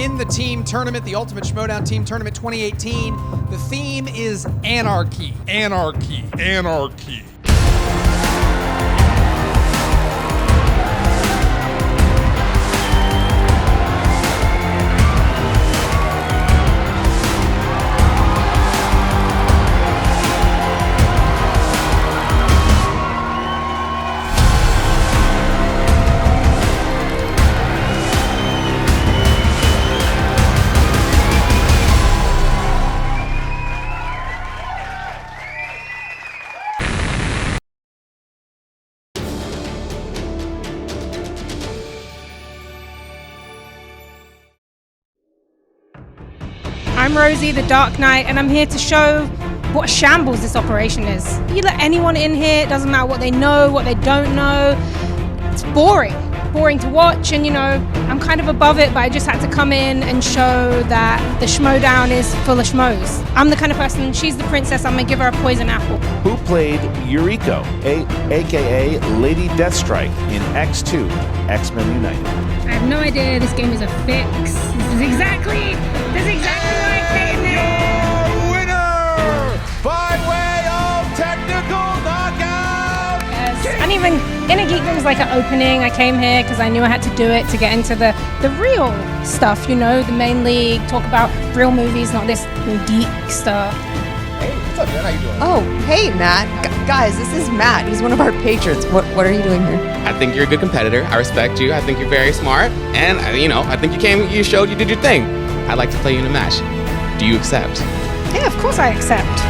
in the team tournament, the Ultimate Schmoedown Team Tournament 2018. The theme is anarchy. Anarchy. Anarchy. I'm Rosie, the Dark Knight, and I'm here to show what a shambles this operation is. You let anyone in here, it doesn't matter what they know, what they don't know. It's boring to watch, and I'm kind of above it, but I just had to come in and show that the Schmoedown is full of schmoes. I'm the kind of person, she's the princess, I'm gonna give her a poison apple. Who played Yuriko, aka Lady Deathstrike in X2, X-Men United? I have no idea, this game is a fix. This is exactly why I came here. Your winner by way of technical knockout. Yes. And even Inner Geekdom was like an opening. I came here because I knew I had to do it to get into the real stuff, the main league, talk about real movies, not this geek stuff. Hey, what's up, man? How you doing? Oh, hey, Matt. Guys, this is Matt. He's one of our patrons. What are you doing here? I think you're a good competitor. I respect you. I think you're very smart. And, I think you showed you did your thing. I'd like to play you in a match. Do you accept? Yeah, of course I accept.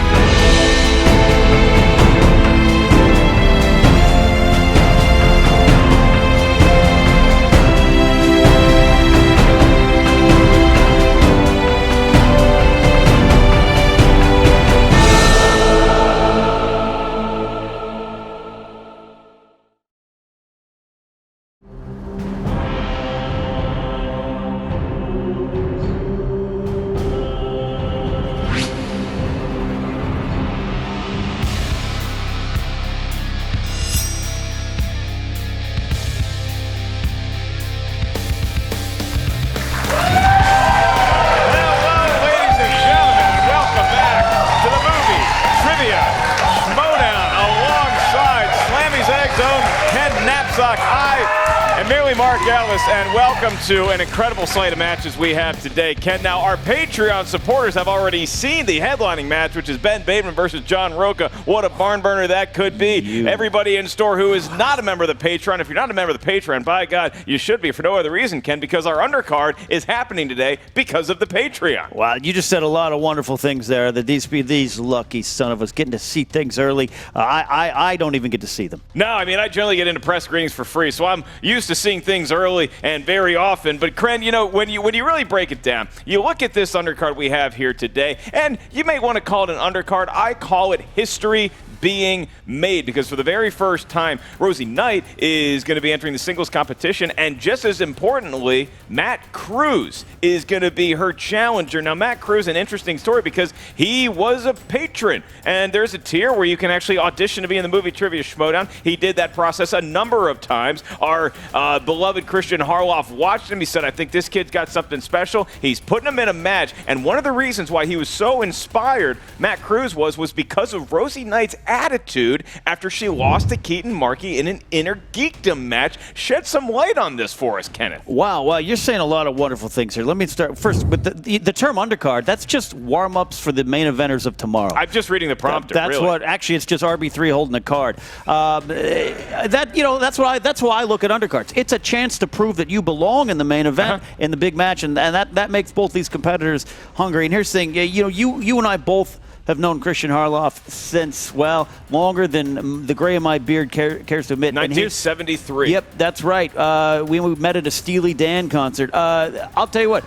Marc and welcome to an incredible slate of matches we have today. Ken, now our Patreon supporters have already seen the headlining match, which is Ben Bateman versus John Rocha. What a barn burner that could be. Everybody in store who is not a member of the Patreon, if you're not a member of the Patreon, by God, you should be for no other reason, Ken, because our undercard is happening today because of the Patreon. Wow, you just said a lot of wonderful things there. That these lucky son of us getting to see things early. I don't even get to see them. No, I mean, I generally get into press screenings for free, so I'm used to seeing things early and very often. But Kren, when you really break it down, you look at this undercard we have here today, and you may want to call it an undercard. I call it history being made, because for the very first time, Rosie Knight is going to be entering the singles competition, and just as importantly, Matt Cruz is going to be her challenger. Now, Matt Cruz, an interesting story because he was a patron, and there's a tier where you can actually audition to be in the Movie Trivia Schmoedown. He did that process a number of times. Our beloved Christian Harloff watched him. He said, I think this kid's got something special. He's putting him in a match, and one of the reasons why he was so inspired, Matt Cruz was because of Rosie Knight's attitude after she lost to Keaton Markey in an Inner Geekdom match. Shed some light on this for us, Kenneth. Wow, you're saying a lot of wonderful things here. Let me start first with the term undercard. That's just warm-ups for the main eventers of tomorrow. I'm just reading the prompter. That's really. what. Actually, it's just RB3 holding the card. That's why I look at undercards. It's a chance to prove that you belong in the main event, in the big match, and that makes both these competitors hungry. And here's the thing, you and I both have known Christian Harloff since, well, longer than the gray in my beard cares to admit. 1973. Yep, that's right. We met at a Steely Dan concert. I'll tell you what,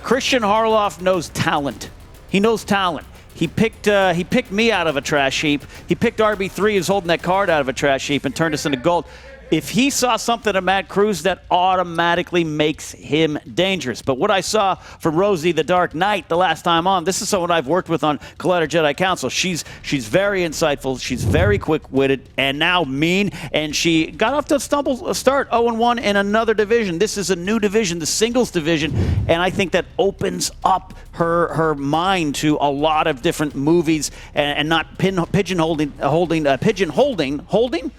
Christian Harloff knows talent. He knows talent. He picked me out of a trash heap. He picked RB3, who's holding that card, out of a trash heap and turned us into gold. if he saw something of Matt Cruz, that automatically makes him dangerous. But what I saw from Rosie the Dark Knight the last time on, this is someone I've worked with on Collider Jedi Council. She's very insightful. She's very quick-witted and now mean. And she got off to a start 0-1 in another division. This is a new division, the singles division. And I think that opens up her mind to a lot of different movies and not pigeonholing.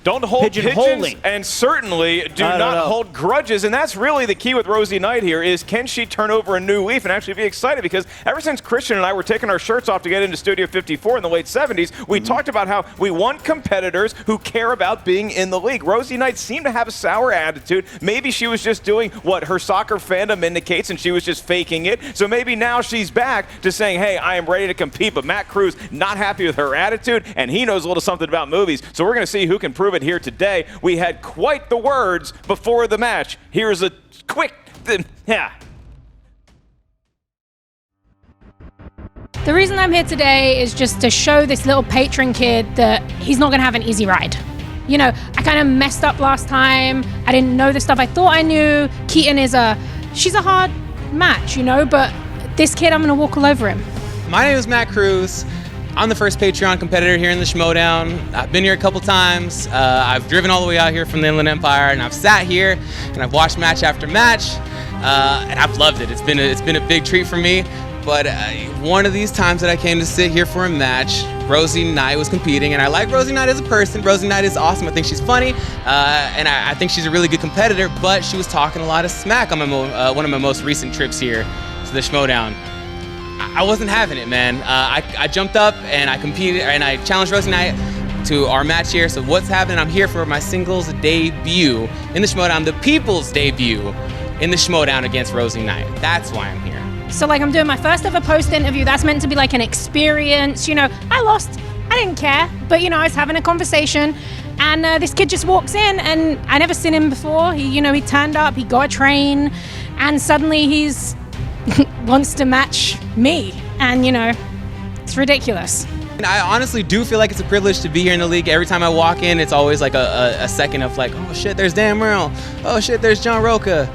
Don't hold pigeons, and certainly do not hold grudges. And that's really the key with Rosie Knight here is, can she turn over a new leaf and actually be excited? Because ever since Christian and I were taking our shirts off to get into Studio 54 in the late 70s, we talked about how we want competitors who care about being in the league. Rosie Knight seemed to have a sour attitude. Maybe she was just doing what her soccer fandom indicates and she was just faking it. So maybe now she's back to saying, hey, I am ready to compete. But Matt Cruz not happy with her attitude, and he knows a little something about movies. So we're going to see who can prove it here today. We had quite the words before the match. Here's a quick yeah. The reason I'm here today is just to show this little patron kid that he's not going to have an easy ride. You know, I kind of messed up last time. I didn't know the stuff I thought I knew. Keaton she's a hard match, you know, but this kid, I'm going to walk all over him. My name is Matt Cruz. I'm the first Patreon competitor here in the Schmoedown. I've been here a couple times. I've driven all the way out here from the Inland Empire, and I've sat here and I've watched match after match, and I've loved it. It's been a big treat for me. But one of these times that I came to sit here for a match, Rosie Knight was competing, and I like Rosie Knight as a person. Rosie Knight is awesome. I think she's funny, and I think she's a really good competitor, but she was talking a lot of smack on one of my most recent trips here to the Schmoedown. I wasn't having it, man. I jumped up and I competed and I challenged Rosie Knight to our match here. So what's happening? I'm here for my singles debut in the Schmoedown, the people's debut in the Schmoedown against Rosie Knight. That's why I'm here. So like I'm doing my first ever post interview. That's meant to be like an experience. You know, I lost. I didn't care. But, you know, I was having a conversation and this kid just walks in and I never seen him before. He turned up, he got a train and suddenly he's wants to match me, and you know, it's ridiculous. And I honestly do feel like it's a privilege to be here in the league. Every time I walk in, it's always like a second of like, oh shit, there's Dan Merle. Oh shit, there's John Rocha.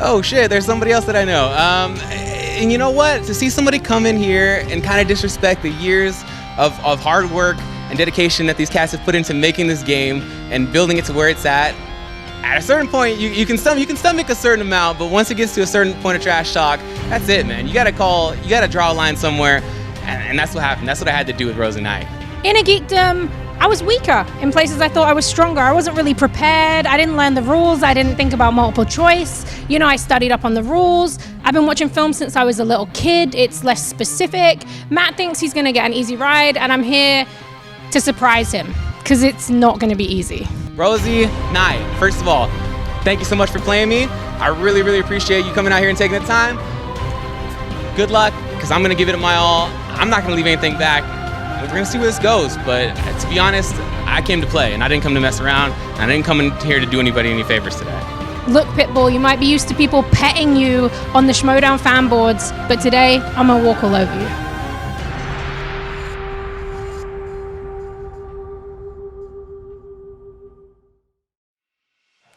Oh shit, there's somebody else that I know. And you know what? To see somebody come in here and kind of disrespect the years of hard work and dedication that these cats have put into making this game and building it to where it's at a certain point, you can stomach a certain amount, but once it gets to a certain point of trash talk, that's it, man. You gotta draw a line somewhere, and that's what happened. That's what I had to do with Rosie Knight. In a geekdom, I was weaker. In places I thought I was stronger. I wasn't really prepared. I didn't learn the rules. I didn't think about multiple choice. You know, I studied up on the rules. I've been watching films since I was a little kid. It's less specific. Matt thinks he's gonna get an easy ride, and I'm here to surprise him, because it's not gonna be easy. Rosie Knight, first of all, thank you so much for playing me. I really, really appreciate you coming out here and taking the time. Good luck, because I'm going to give it my all. I'm not going to leave anything back. We're going to see where this goes, but to be honest, I came to play, and I didn't come to mess around, and I didn't come in here to do anybody any favors today. Look, Pitbull, you might be used to people petting you on the Schmoedown fan boards, but today, I'm going to walk all over you.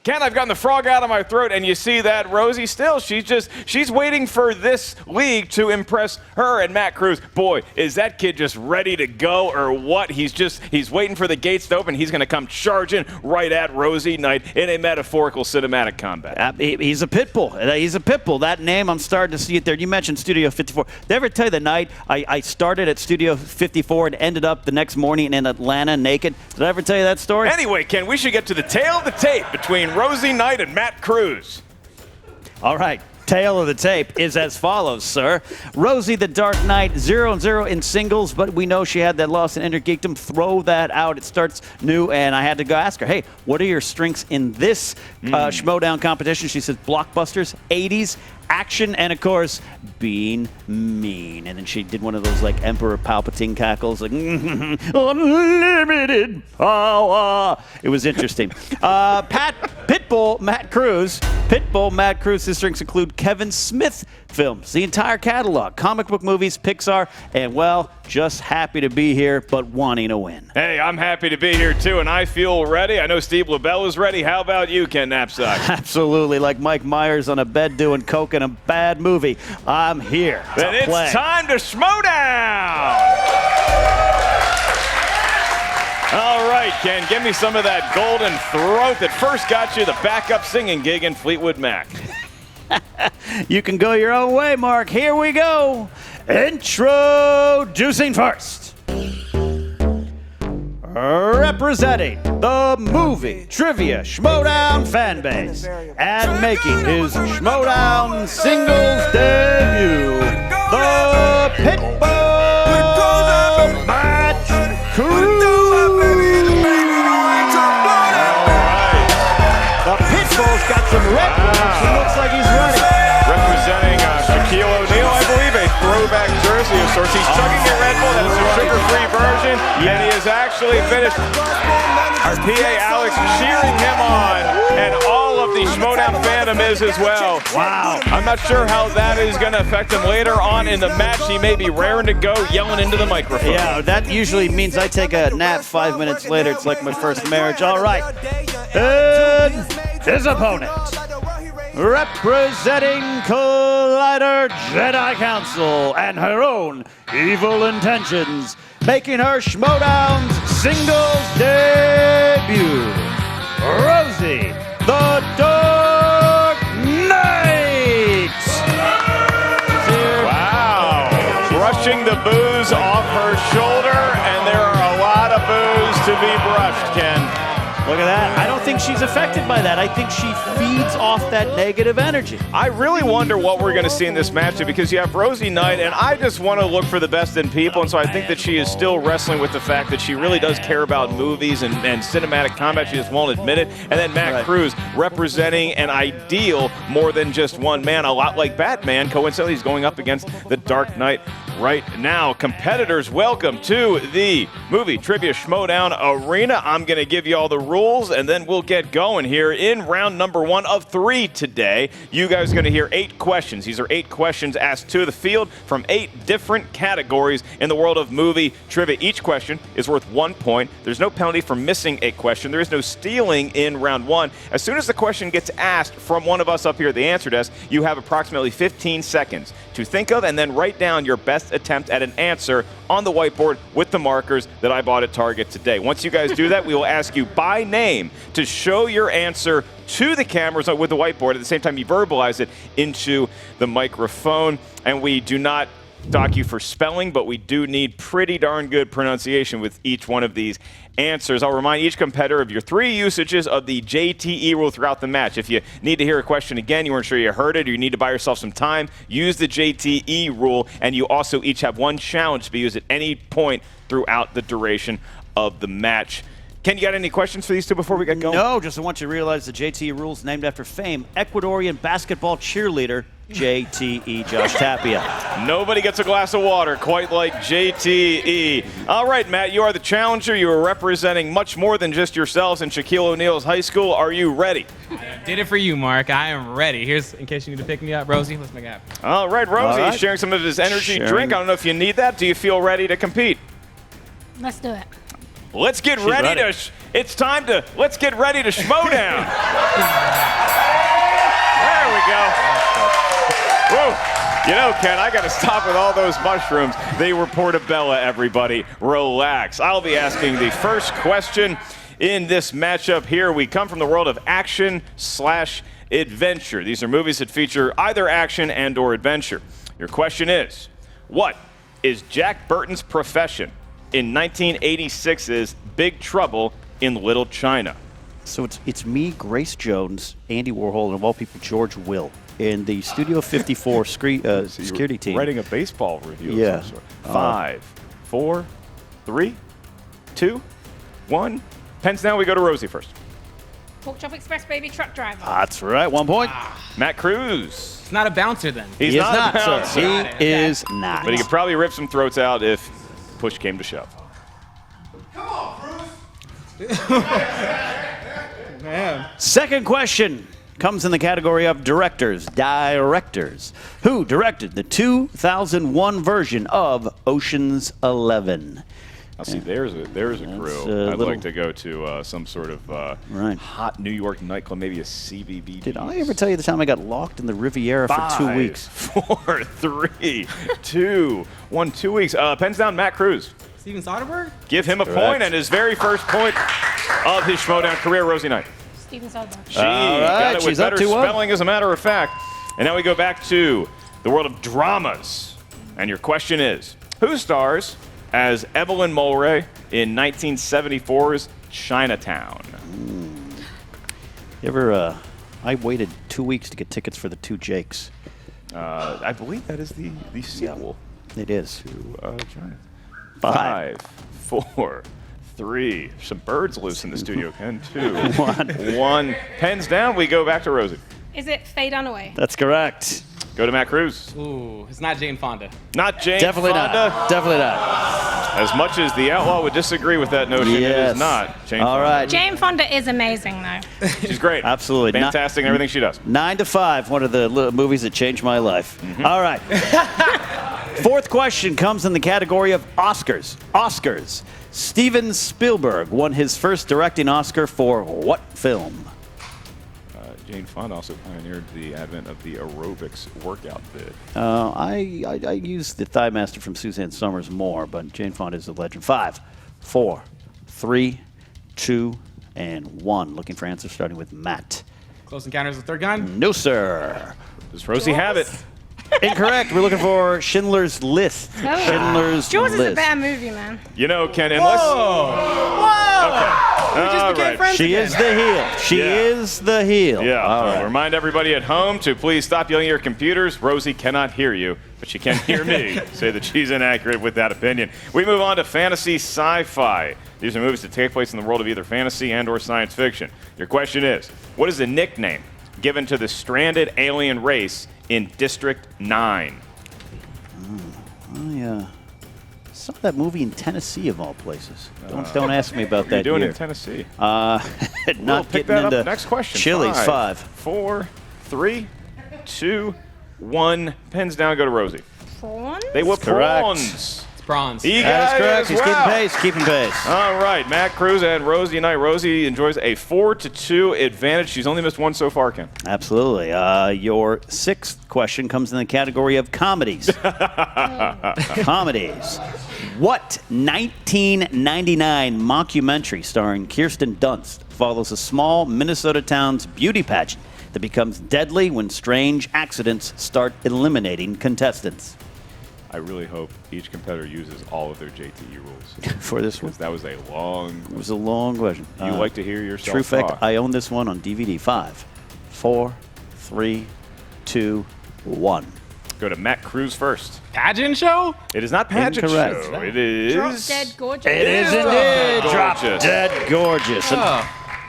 Ken, I've gotten the frog out of my throat, and you see that Rosie still, she's waiting for this league to impress her and Matt Cruz. Boy, is that kid just ready to go or what? He's waiting for the gates to open. He's going to come charging right at Rosie Knight in a metaphorical cinematic combat. He's a pit bull. He's a pit bull. That name, I'm starting to see it there. You mentioned Studio 54. Did I ever tell you the night I started at Studio 54 and ended up the next morning in Atlanta naked? Did I ever tell you that story? Anyway, Ken, we should get to the tail of the tape between Rosie Knight and Matt Cruz. All right. Tale of the tape is as follows, sir. Rosie the Dark Knight, 0-0 in singles, but we know she had that loss in Enter Geekdom. Throw that out. It starts new, and I had to go ask her, hey, what are your strengths in this Schmoedown competition? She says blockbusters, 80s, action, and of course, being mean. And then she did one of those like Emperor Palpatine cackles, like unlimited power. It was interesting. Pitbull Matt Cruz. His strengths include Kevin Smith films, the entire catalog, comic book movies, Pixar, and well, just happy to be here, but wanting to win. Hey, I'm happy to be here too, and I feel ready. I know Steve LaBelle is ready. How about you, Ken Knapsack? Absolutely, like Mike Myers on a bed doing coke in a bad movie. I'm here to Then play. it's time to Schmoedown! All right, Ken, give me some of that golden throat that first got you the backup singing gig in Fleetwood Mac. You can go your own way, Mark. Here we go. Introducing first. Representing the Movie Trivia Schmoedown fan base and making his Schmoedown Singles debut, the Pitbull Match Cruz. The Pitbull's got some red ones. He looks like he's ready. Representing Shaquille O'Neal, I believe, a throwback jersey of sorts. He's chugging a Red Bull. That is a sugar-free version, and he has actually finished. Our PA Alex cheering him on, and all of the Schmoedown fandom is as well. Wow. I'm not sure how that is going to affect him later on in the match. He may be raring to go, yelling into the microphone. Yeah, that usually means I take a nap 5 minutes later. It's like my first marriage. All right. And his opponent, representing Collider Jedi Council and her own evil intentions, making her Schmoedown's singles debut, Rosie, the Dark Knight. Wow. Brushing the booze off her shoulder, and there are a lot of booze to be brushed, Ken. Look at that. I don't think she's affected by that. I think she feeds off that negative energy. I really wonder what we're going to see in this matchup because you have Rosie Knight, and I just want to look for the best in people, and so I think that she is still wrestling with the fact that she really does care about movies and cinematic combat. She just won't admit it. And then Matt Cruz representing an ideal more than just one man, a lot like Batman. Coincidentally, he's going up against the Dark Knight right now. Competitors, welcome to the Movie Trivia Schmoedown Arena. I'm going to give you all the rules, and then we'll get going here in round number 1 of 3 today. You guys are going to hear 8 questions. These are 8 questions asked to the field from 8 different categories in the world of movie trivia. Each question is worth 1 point. There's no penalty for missing a question. There is no stealing in round 1. As soon as the question gets asked from one of us up here at the answer desk, you have approximately 15 seconds to think of and then write down your best attempt at an answer on the whiteboard with the markers that I bought at Target today. Once you guys do that, we will ask you by name to show your answer to the cameras with the whiteboard. At the same time, you verbalize it into the microphone. And we do not dock you for spelling, but we do need pretty darn good pronunciation with each one of these answers. I'll remind each competitor of your 3 usages of the JTE rule throughout the match. If you need to hear a question again, you weren't sure you heard it, or you need to buy yourself some time, use the JTE rule, and you also each have 1 challenge to be used at any point throughout the duration of the match. Ken, you got any questions for these two before we get going? No, just I want you to realize the JTE rule is named after famed Ecuadorian basketball cheerleader JTE Josh Tapia. Nobody gets a glass of water quite like JTE. All right, Matt, you are the challenger. You are representing much more than just yourselves in Shaquille O'Neal's high school. Are you ready? I did it for you, Mark. I am ready. Here's, in case you need to pick me up, Rosie, let's make it happen. All right, Rosie, All right. sharing some of his energy drink. I don't know if you need that. Do you feel ready to compete? Let's do it. Let's get ready to. It's time to. Let's get ready to Schmoedown. There we go. Whoa. You know, Ken, I got to stop with all those mushrooms. They were portobello, everybody. Relax. I'll be asking the first question in this matchup here. We come from the world of action/adventure. These are movies that feature either action and or adventure. Your question is, what is Jack Burton's profession in 1986's Big Trouble in Little China? So it's me, Grace Jones, Andy Warhol, and of all people, George Will, in the Studio 54 security team. Writing a baseball review Yeah. of some sort. 5, 4, 3, 2, 1. Pens down, we go to Rosie first. Pork Chop Express, baby, truck driver. That's right, 1 point. Matt Cruz. It's not a bouncer then. He's He is not, not, a sir. bouncer, He is not. but he could probably rip some throats out if push came to shove. Second question. comes in the category of directors. Who directed the 2001 version of Ocean's 11? I'll see. There's a crew. I'd like to go to some sort of hot New York nightclub, maybe a CBB. Did I ever tell you the time I got locked in the Riviera for 2 weeks? 4, 3, 2, 1. 2 weeks. Pens down, Matt Cruz. Steven Soderbergh? Give him a point and his very first point of his Schmoedown career, Rosie Knight. Steven Soderbergh. She got it with better spelling, as a matter of fact. And now we go back to the world of dramas. And your question is, who stars as Evelyn Mulray in 1974's Chinatown? I waited 2 weeks to get tickets for the Two Jakes. I believe that is the sequel. It is. To China. 5, 4, 3. Some birds loose in the studio, Ken. 2, 1. Pens down. We go back to Rosie. Is it Faye Dunaway? That's correct. Go to Matt Cruz. Ooh, it's not Jane Fonda. Not Jane Definitely Fonda. not. Definitely not. As much as the Outlaw would disagree with that notion, it is not Jane Fonda. All right. Jane Fonda is amazing, though. She's great. Absolutely. Fantastic in everything she does. 9 to 5, one of the movies that changed my life. All right. Fourth question comes in the category of Oscars. Steven Spielberg won his first directing Oscar for what film? Jane Fonda also pioneered the advent of the aerobics workout bit. I use the Thigh Master from Suzanne Summers more, but Jane Fonda is a legend. 5, 4, 3, 2, and 1. Looking for answers starting with Matt. Close Encounters of the Third Kind? No, sir. Does Rosie have it? Incorrect. We're looking for Schindler's List. Schindler's Jaws List. is a better movie, man. You know, Ken, unless... We just became friends She again. is the heel. She is the heel. Yeah. All right. Remind everybody at home to please stop yelling at your computers. Rosie cannot hear you, but she can hear me say that she's inaccurate with that opinion. We move on to fantasy sci-fi. These are movies that take place in the world of either fantasy and or science fiction. Your question is, what is the nickname given to the stranded alien race in District 9? I saw that movie in Tennessee, of all places. Don't ask me about that. What are you doing year. in Tennessee? Not We'll pick getting that into up. Next question. Chili's. 5, 4, 3, 2, 1. Pens down. Go to Rosie. Prawns? They were correct. prawns. It's bronze. He That got is it correct. as He's well. keeping pace. All right, Matt Cruz and Rosie tonight. Rosie enjoys a 4-2 advantage. She's only missed one so far, Ken. Absolutely. Your sixth question comes in the category of comedies. Comedies. What 1999 mockumentary starring Kirsten Dunst follows a small Minnesota town's beauty pageant that becomes deadly when strange accidents start eliminating contestants? I really hope each competitor uses all of their JTE rules. For this one? Because that was a long... It was a long question. You like to hear yourself True fact, talk. I own this one on DVD. 5, 4, 3, 2, 1. Go to Matt Cruz first. Pageant show? It is not pageant Incorrect. show. It is... Drop Dead Gorgeous. It is indeed. Drop Dead Gorgeous.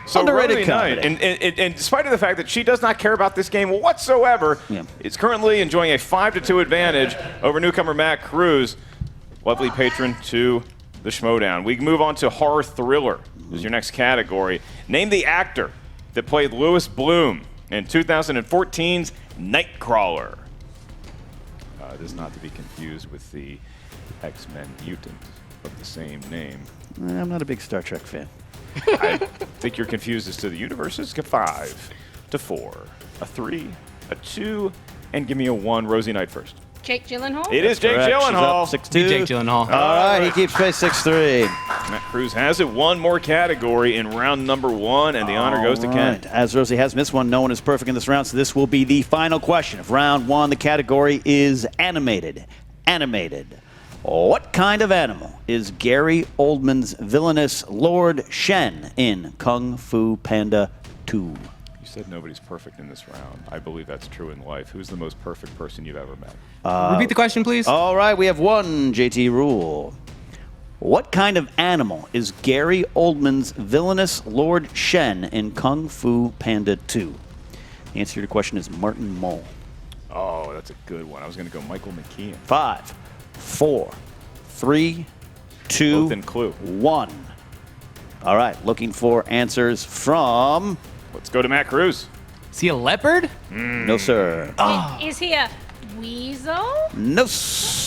So Underrated Rosie Knight, comedy. and despite the fact that she does not care about this game whatsoever, is currently enjoying a 5-2 advantage over newcomer Matt Cruz, lovely patron to the Schmoedown. We move on to horror thriller. This is your next category. Name the actor that played Louis Bloom in 2014's Nightcrawler. It is not to be confused with the X-Men mutant of the same name. I'm not a big Star Trek fan. I think you're confused as to the universes. Get 5 to 4, a 3, a 2, and give me a 1. Rosie Knight first. Jake Gyllenhaal? It is Jake Correct. Gyllenhaal. She's up 6-2. Be Jake Gyllenhaal. All right, he keeps pace 6-3. Matt Cruz has it. One more category in round number 1, and the honor goes to Ken. Right. As Rosie has missed one, no one is perfect in this round, so this will be the final question of round 1. The category is animated. Animated. What kind of animal is Gary Oldman's villainous Lord Shen in Kung Fu Panda 2? You said nobody's perfect in this round. I believe that's true in life. Who's the most perfect person you've ever met? Repeat the question, please. All right, we have one JT rule. What kind of animal is Gary Oldman's villainous Lord Shen in Kung Fu Panda 2? The answer to your question is Martin Mull. Oh, that's a good one. I was going to go Michael McKean. 5, 4, 3, 2, Both in Clue. 1. All right, looking for answers from... Let's go to Matt Cruz. Is he a leopard? No, sir. Is he a weasel? No,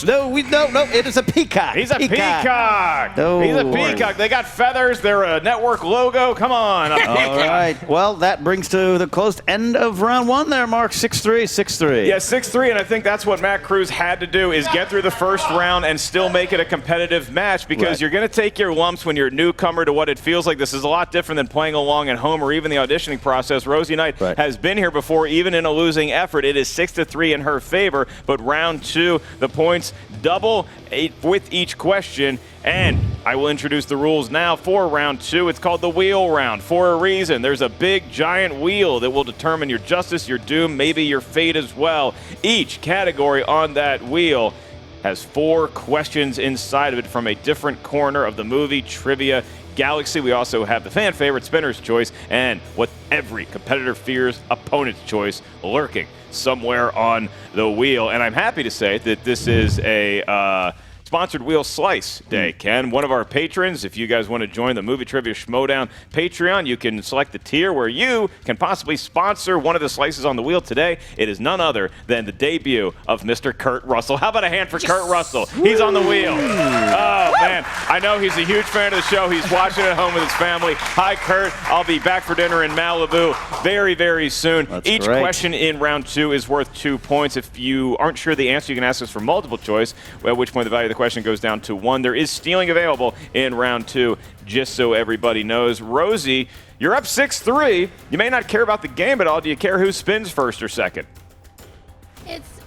no, it is a peacock. He's a peacock. No. He's a peacock. They got feathers. They're a network logo. Come on. All right. Well, that brings to the close end of round one there, Mark. 6-3, 6-3. Yeah, 6-3, and I think that's what Matt Cruz had to do is get through the first round and still make it a competitive match because you're going to take your lumps when you're a newcomer to what it feels like. This is a lot different than playing along at home or even the auditioning process. Rosie Knight has been here before, even in a losing effort. It is 6-3 in her favor, but round two, the points double with each question. And I will introduce the rules now for round two. It's called the wheel round for a reason. There's a big, giant wheel that will determine your justice, your doom, maybe your fate as well. Each category on that wheel has 4 questions inside of it from a different corner of the movie trivia galaxy. We also have the fan favorite spinner's choice and what every competitor fears opponent's choice lurking somewhere on the wheel. And I'm happy to say that this is a sponsored Wheel Slice Day, Ken. One of our patrons, if you guys want to join the Movie Trivia Schmoedown Patreon, you can select the tier where you can possibly sponsor one of the slices on the wheel today. It is none other than the debut of Mr. Kurt Russell. How about a hand for Kurt Russell? He's on the wheel. Oh, man. I know he's a huge fan of the show. He's watching at home with his family. Hi, Kurt. I'll be back for dinner in Malibu very, very soon. Each question in round two is worth 2 points. If you aren't sure the answer, you can ask us for multiple choice, at which point the value of the question goes down to 1. There is stealing available in round two, just so everybody knows. Rosie, you're up 6-3. You may not care about the game at all. Do you care who spins first or second?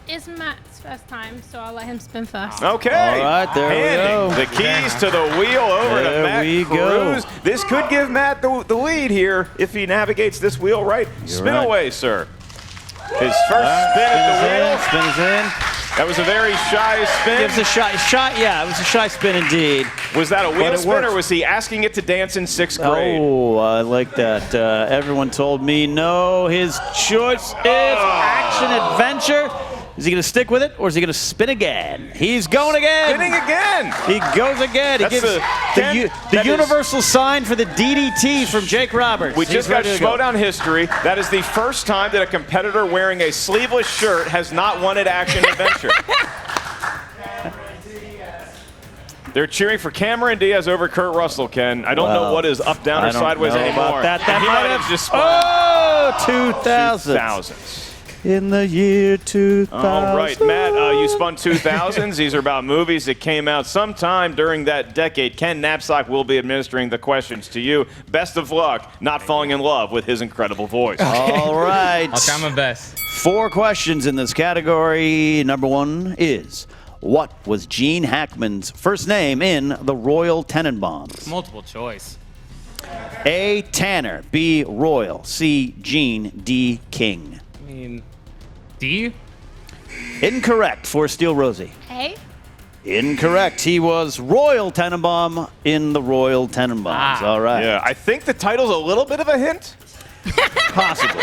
It's Matt's first time, so I'll let him spin first. Okay. All right, there Handing we the keys to the wheel over to Matt Cruz. This could give Matt the lead here if he navigates this wheel right. Spin away, sir. His first spin at the wheel. Spin is in. That was a very shy spin. It was a shy, yeah, it was a shy spin indeed. Was that a wheel spin, or was he asking it to dance in 6th grade? Oh, I like that. Everyone told me no. His choice is action adventure. Is he going to stick with it, or is he going to spin again? He's going again. Spinning again. He goes again. He gives the universal sign for the DDT from Jake Roberts. We just got Schmoedown history. That is the first time that a competitor wearing a sleeveless shirt has not won at Action Adventure. They're cheering for Cameron Diaz over Kurt Russell, Ken. I don't know what is up, down, or sideways anymore. That might have just spun. Oh, 2000. 2000s. In the year 2000. All right, Matt, you spun 2000s. These are about movies that came out sometime during that decade. Ken Knapsack will be administering the questions to you. Best of luck not falling in love with his incredible voice. All right. I'll try my best. 4 questions in this category. Number 1 is, what was Gene Hackman's first name in The Royal Tenenbaums? Multiple choice. A. Tanner, B. Royal, C. Gene, D. King. I mean, D? Incorrect for Steel Rosie. Hey? Incorrect. He was Royal Tenenbaum in The Royal Tenenbaums. All right. Yeah, I think the title's a little bit of a hint. Possibly.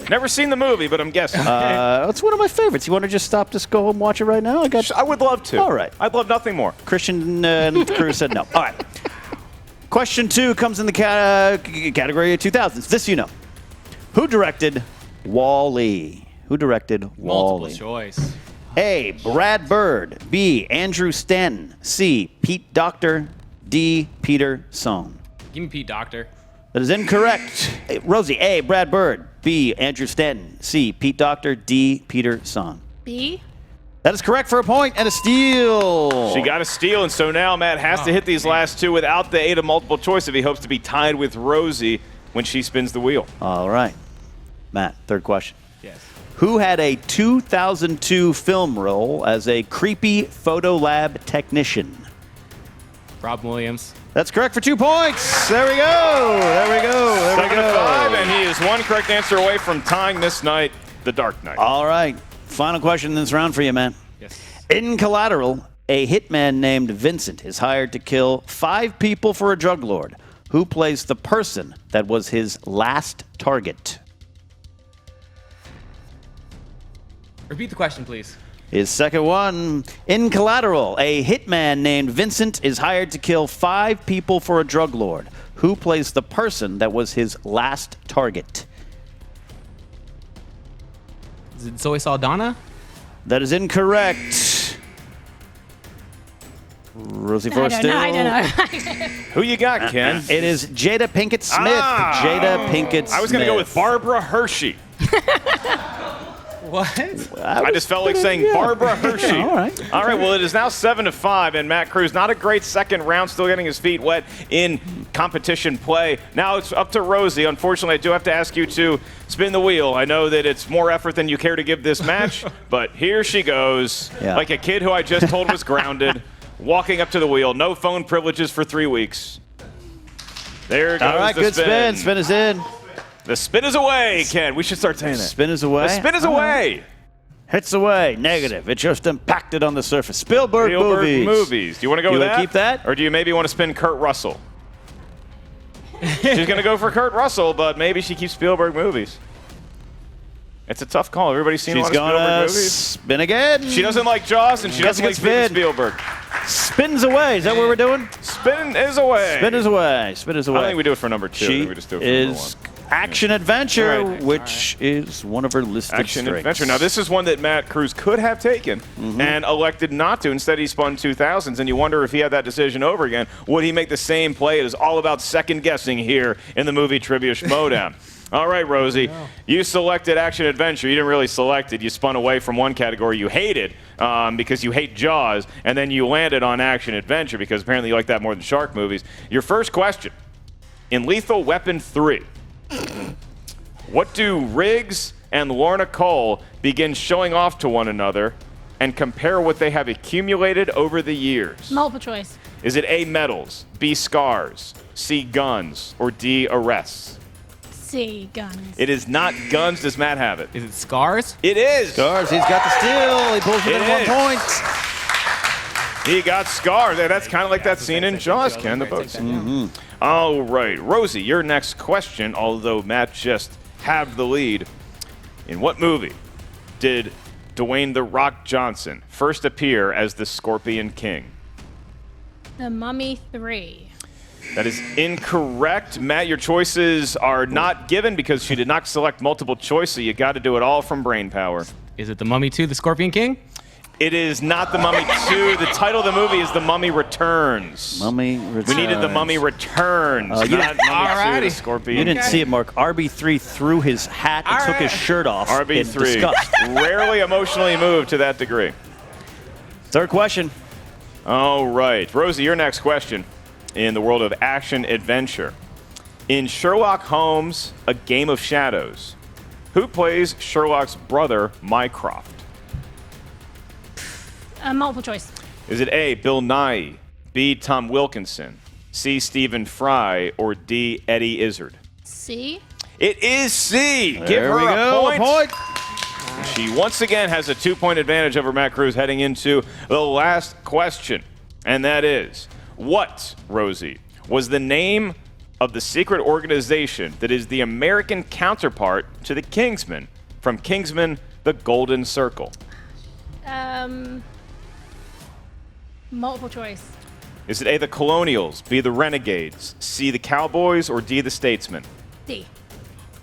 Never seen the movie, but I'm guessing. It's one of my favorites. You want to just go home and watch it right now? I would love to. All right. I'd love nothing more. Christian Cruz said no. All right. Question 2 comes in the category of 2000s. This you know. Who directed Wall-E? Multiple choice. A. Brad Bird. B. Andrew Stanton. C. Pete Docter. D. Peter Sohn. Give me Pete Docter. That is incorrect. Rosie, A. Brad Bird. B. Andrew Stanton. C. Pete Docter. D. Peter Sohn. B? That is correct for a point and a steal. She got a steal, and so now Matt has to hit these last 2 without the aid of multiple choice if he hopes to be tied with Rosie when she spins the wheel. All right. Matt, 3rd question. Yes. Who had a 2002 film role as a creepy photo lab technician? Rob Williams. That's correct for 2 points. There we go. 7 to 5, and he is 1 correct answer away from tying this night, the Dark Knight. All right. Final question in this round for you, man. Yes. In Collateral, a hitman named Vincent is hired to kill 5 people for a drug lord. Who plays the person that was his last target? Repeat the question, please. His second one. In Collateral, a hitman named Vincent is hired to kill 5 people for a drug lord. Who plays the person that was his last target? Is it Zoe Saldana? That is incorrect. Rosie first still. I don't know. Who you got, Ken? It is Jada Pinkett Smith. Jada Pinkett Smith. I was going to go with Barbara Hershey. What? I just felt like saying Barbara Hershey. Yeah, all right. All right, well, it is now 7-5, and Matt Cruz, not a great second round, still getting his feet wet in competition play. Now it's up to Rosie. Unfortunately, I do have to ask you to spin the wheel. I know that it's more effort than you care to give this match, but here she goes, like a kid who I just told was grounded, walking up to the wheel. No phone privileges for 3 weeks. There goes all right, the good spin. Spin is in. The spin is away, Ken. We should start saying that. Spin is away. The spin is away. Hits away. Negative. It just impacted on the surface. Spielberg movies. Do you want to go with that? Keep that? Or do you maybe want to spin Kurt Russell? She's going to go for Kurt Russell, but maybe she keeps Spielberg movies. It's a tough call. Everybody's seen a lot of Spielberg movies. Spin again. She doesn't like Jaws, and she doesn't like Steven Spielberg. Spins away. Is that what we're doing? Spin is away. Spin is away. Spin is away. I think we do it for number 2. I think we just do it for number 1. Action Adventure, Right. which is one of her listed Action strengths. Adventure. Now, this is one that Matt Cruz could have taken and elected not to. Instead, he spun 2000s, and you wonder if he had that decision over again, would he make the same play? It is all about second-guessing here in the Movie Trivia Schmoedown. All right, Rosie, you selected Action Adventure. You didn't really select it. You spun away from one category you hated because you hate Jaws, and then you landed on Action Adventure because apparently you like that more than shark movies. Your first question, in Lethal Weapon 3, what do Riggs and Lorna Cole begin showing off to one another and compare what they have accumulated over the years? Multiple choice. Is it A, medals, B, scars, C, guns, or D, arrests? C, guns. It is not guns. Does Matt have it? Is it Scars? It is. Scars, he's got the steal. He pulls within 1 point. He got scars. That's kind of like that scene in Jaws, Ken, the boat scene. All right, Rosie, your next question, although Matt just have the lead. In what movie did Dwayne "The Rock" Johnson first appear as the Scorpion King? The Mummy 3. That is incorrect. Matt, your choices are not given because she did not select multiple choice, so you got to do it all from brain power. Is it The Mummy 2, The Scorpion King? It is not The Mummy 2. The title of the movie is The Mummy Returns. Mummy Returns. We needed The Mummy Returns, not Mummy 2, The Scorpion. You didn't see it, Mark. RB3 threw his hat and took his shirt off in disgust. RB3, rarely emotionally moved to that degree. Third question. All right. Rosie, your next question in the world of action adventure. In Sherlock Holmes, A Game of Shadows, who plays Sherlock's brother, Mycroft? Multiple choice. Is it A, Bill Nighy, B, Tom Wilkinson, C, Stephen Fry, or D, Eddie Izzard? C. It is C. Give There her we go. a point. She once again has a 2-point advantage over Matt Cruz heading into the last question. And that is, what, Rosie, was the name of the secret organization that is the American counterpart to the Kingsmen from Kingsman: The Golden Circle? Multiple choice. Is it A, the Colonials, B, the Renegades, C, the Cowboys, or D, the Statesmen? D.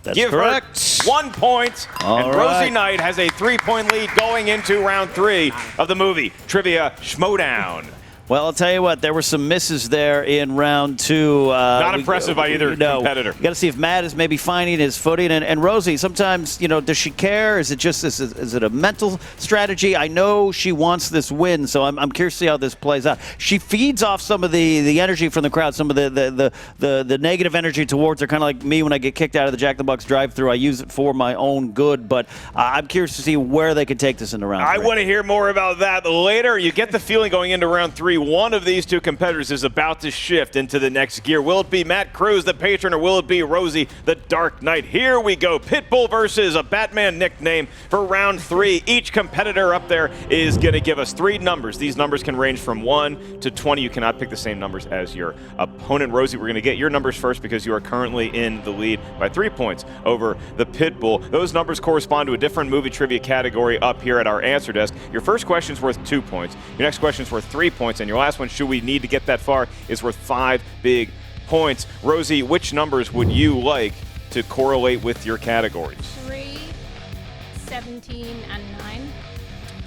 That's Give correct. her 1 point. All and right. Rosie Knight has a 3-point lead going into round 3 of the Movie Trivia Schmoedown. Well, I'll tell you what, there were some misses there in round 2. Not impressive by either competitor. You got to see if Matt is maybe finding his footing. And Rosie, sometimes, does she care? Is it just is it a mental strategy? I know she wants this win, so I'm curious to see how this plays out. She feeds off some of the energy from the crowd, some of the negative energy towards her, kind of like me when I get kicked out of the Jack in the Box drive-thru. I use it for my own good, but I'm curious to see where they could take this into round 3. I want to hear more about that later. You get the feeling going into round 3. One of these two competitors is about to shift into the next gear. Will it be Matt Cruz, the patron, or will it be Rosie, the Dark Knight? Here we go. Pitbull versus a Batman nickname for round 3. Each competitor up there is going to give us 3 numbers. These numbers can range from 1 to 20. You cannot pick the same numbers as your opponent. Rosie, we're going to get your numbers first because you are currently in the lead by 3 points over the Pitbull. Those numbers correspond to a different movie trivia category up here at our answer desk. Your first question is worth 2 points. Your next question is worth 3 points. And your last one, should we need to get that far, is worth 5 big points. Rosie, which numbers would you like to correlate with your categories? 3, 3:17 and 9.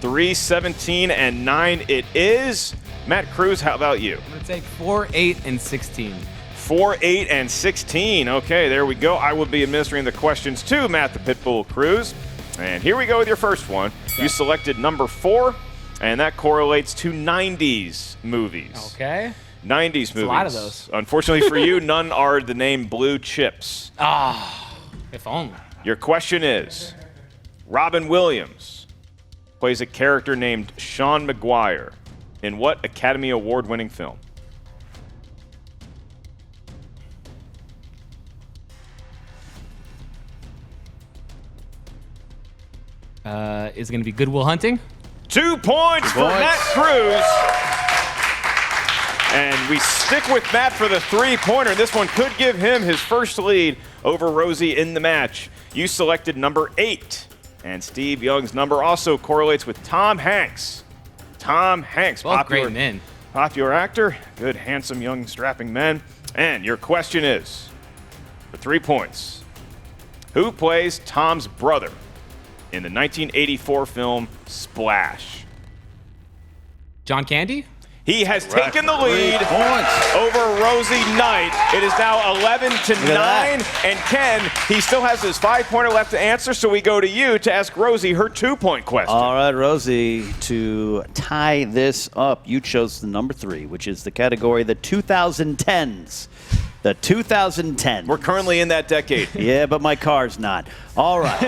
3:17 and 9 it is. Matt Cruz, how about you? I'm going to take 4, 8, and 16. 4, 8, and 16. Okay, there we go. I will be administering the questions to Matt the Pitbull Cruz. And here we go with your first one. You selected number 4, and that correlates to 90s movies. Okay. 90s movies. A lot of those. Unfortunately for you, none are the name Blue Chips. If only. Your question is, Robin Williams plays a character named Sean McGuire in what Academy Award-winning film? Is it going to be Good Will Hunting? 2 points for Matt Cruz. And we stick with Matt for the 3-pointer. This one could give him his first lead over Rosie in the match. You selected number 8. And Steve Young's number also correlates with Tom Hanks. Tom Hanks, Both great men. Popular actor, good, handsome, young, strapping men. And your question is, for 3 points, who plays Tom's brother in the 1984 film Splash? John Candy? He has taken the lead over Rosie Knight. It is now 11 to 9. And Ken, he still has his 5-pointer left to answer, so we go to you to ask Rosie her 2-point question. All right, Rosie, to tie this up, you chose the number 3, which is the category the 2010s. The 2010s. We're currently in that decade. Yeah, but my car's not. All right.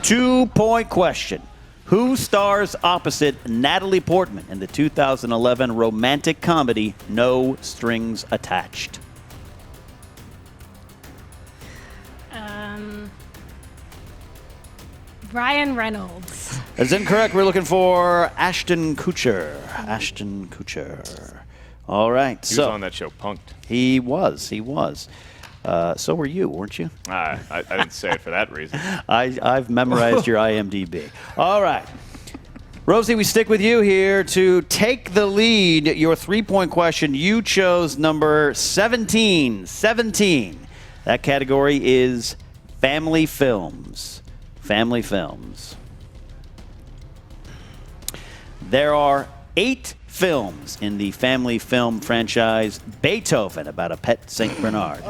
2-point question. Who stars opposite Natalie Portman in the 2011 romantic comedy No Strings Attached? Ryan Reynolds. That's incorrect. We're looking for Ashton Kutcher. Ashton Kutcher. All right. He was on that show, Punked. He was. So were you, weren't you? I didn't say it for that reason. I've memorized your IMDb. All right. Rosie, we stick with you here to take the lead. Your 3-point question, you chose number 17. 17. That category is family films. Family films. There are 8 films in the family film franchise Beethoven, about a pet St. Bernard.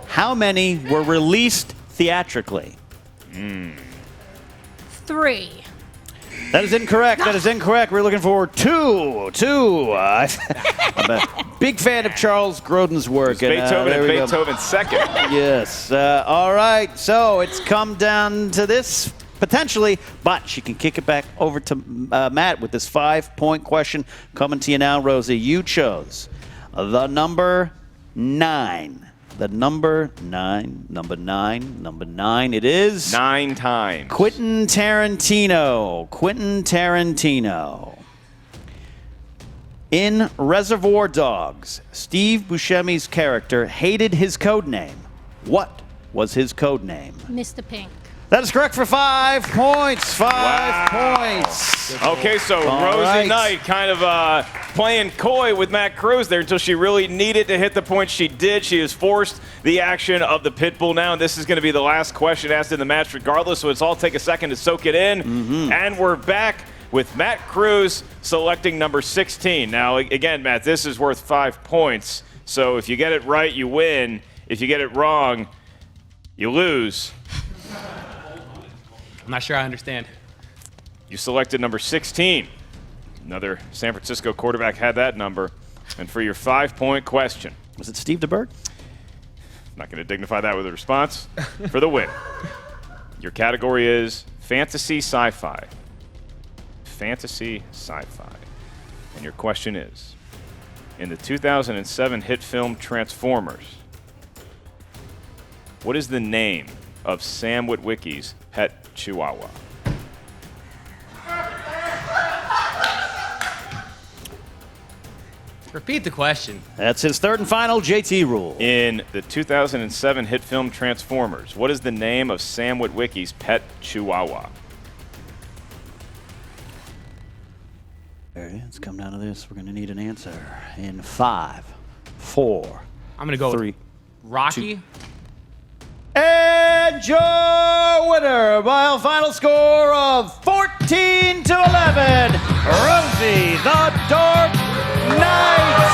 How many were released theatrically? 3. That is incorrect. That is incorrect. We're looking for 2. 2. I'm a big fan of Charles Grodin's work. Beethoven and Beethoven second. Yes. All right. So it's come down to this potentially, but she can kick it back over to Matt with this 5-point question. Coming to you now, Rosie. You chose the number 9. The number 9. Number 9. Number 9. It is 9 times. Quentin Tarantino. Quentin Tarantino. In Reservoir Dogs, Steve Buscemi's character hated his code name. What was his code name? Mr. Pink. That is correct for 5 points. 5 points. Okay, so Rosie Knight kind of playing coy with Matt Cruz there until she really needed to hit the point. She did. She has forced the action of the Pitbull now, and this is going to be the last question asked in the match regardless, so let's all take a second to soak it in. And we're back with Matt Cruz selecting number 16. Now, again, Matt, this is worth 5 points, so if you get it right, you win. If you get it wrong, you lose. I'm not sure I understand. You selected number 16. Another San Francisco quarterback had that number. And for your 5-point question. Was it Steve DeBerg? I'm not going to dignify that with a response. For the win. Your category is fantasy sci-fi. Fantasy sci-fi. And your question is, in the 2007 hit film Transformers, what is the name of Sam Witwicky's pet Chihuahua? Repeat the question. That's his third and final JT rule. In the 2007 hit film Transformers, what is the name of Sam Witwicky's pet Chihuahua? There it is. It's come down to this. We're going to need an answer in 5, 4. I'm going to go 3. with Rocky. And And your winner by a final score of 14-11, Rosie the Dark Knight.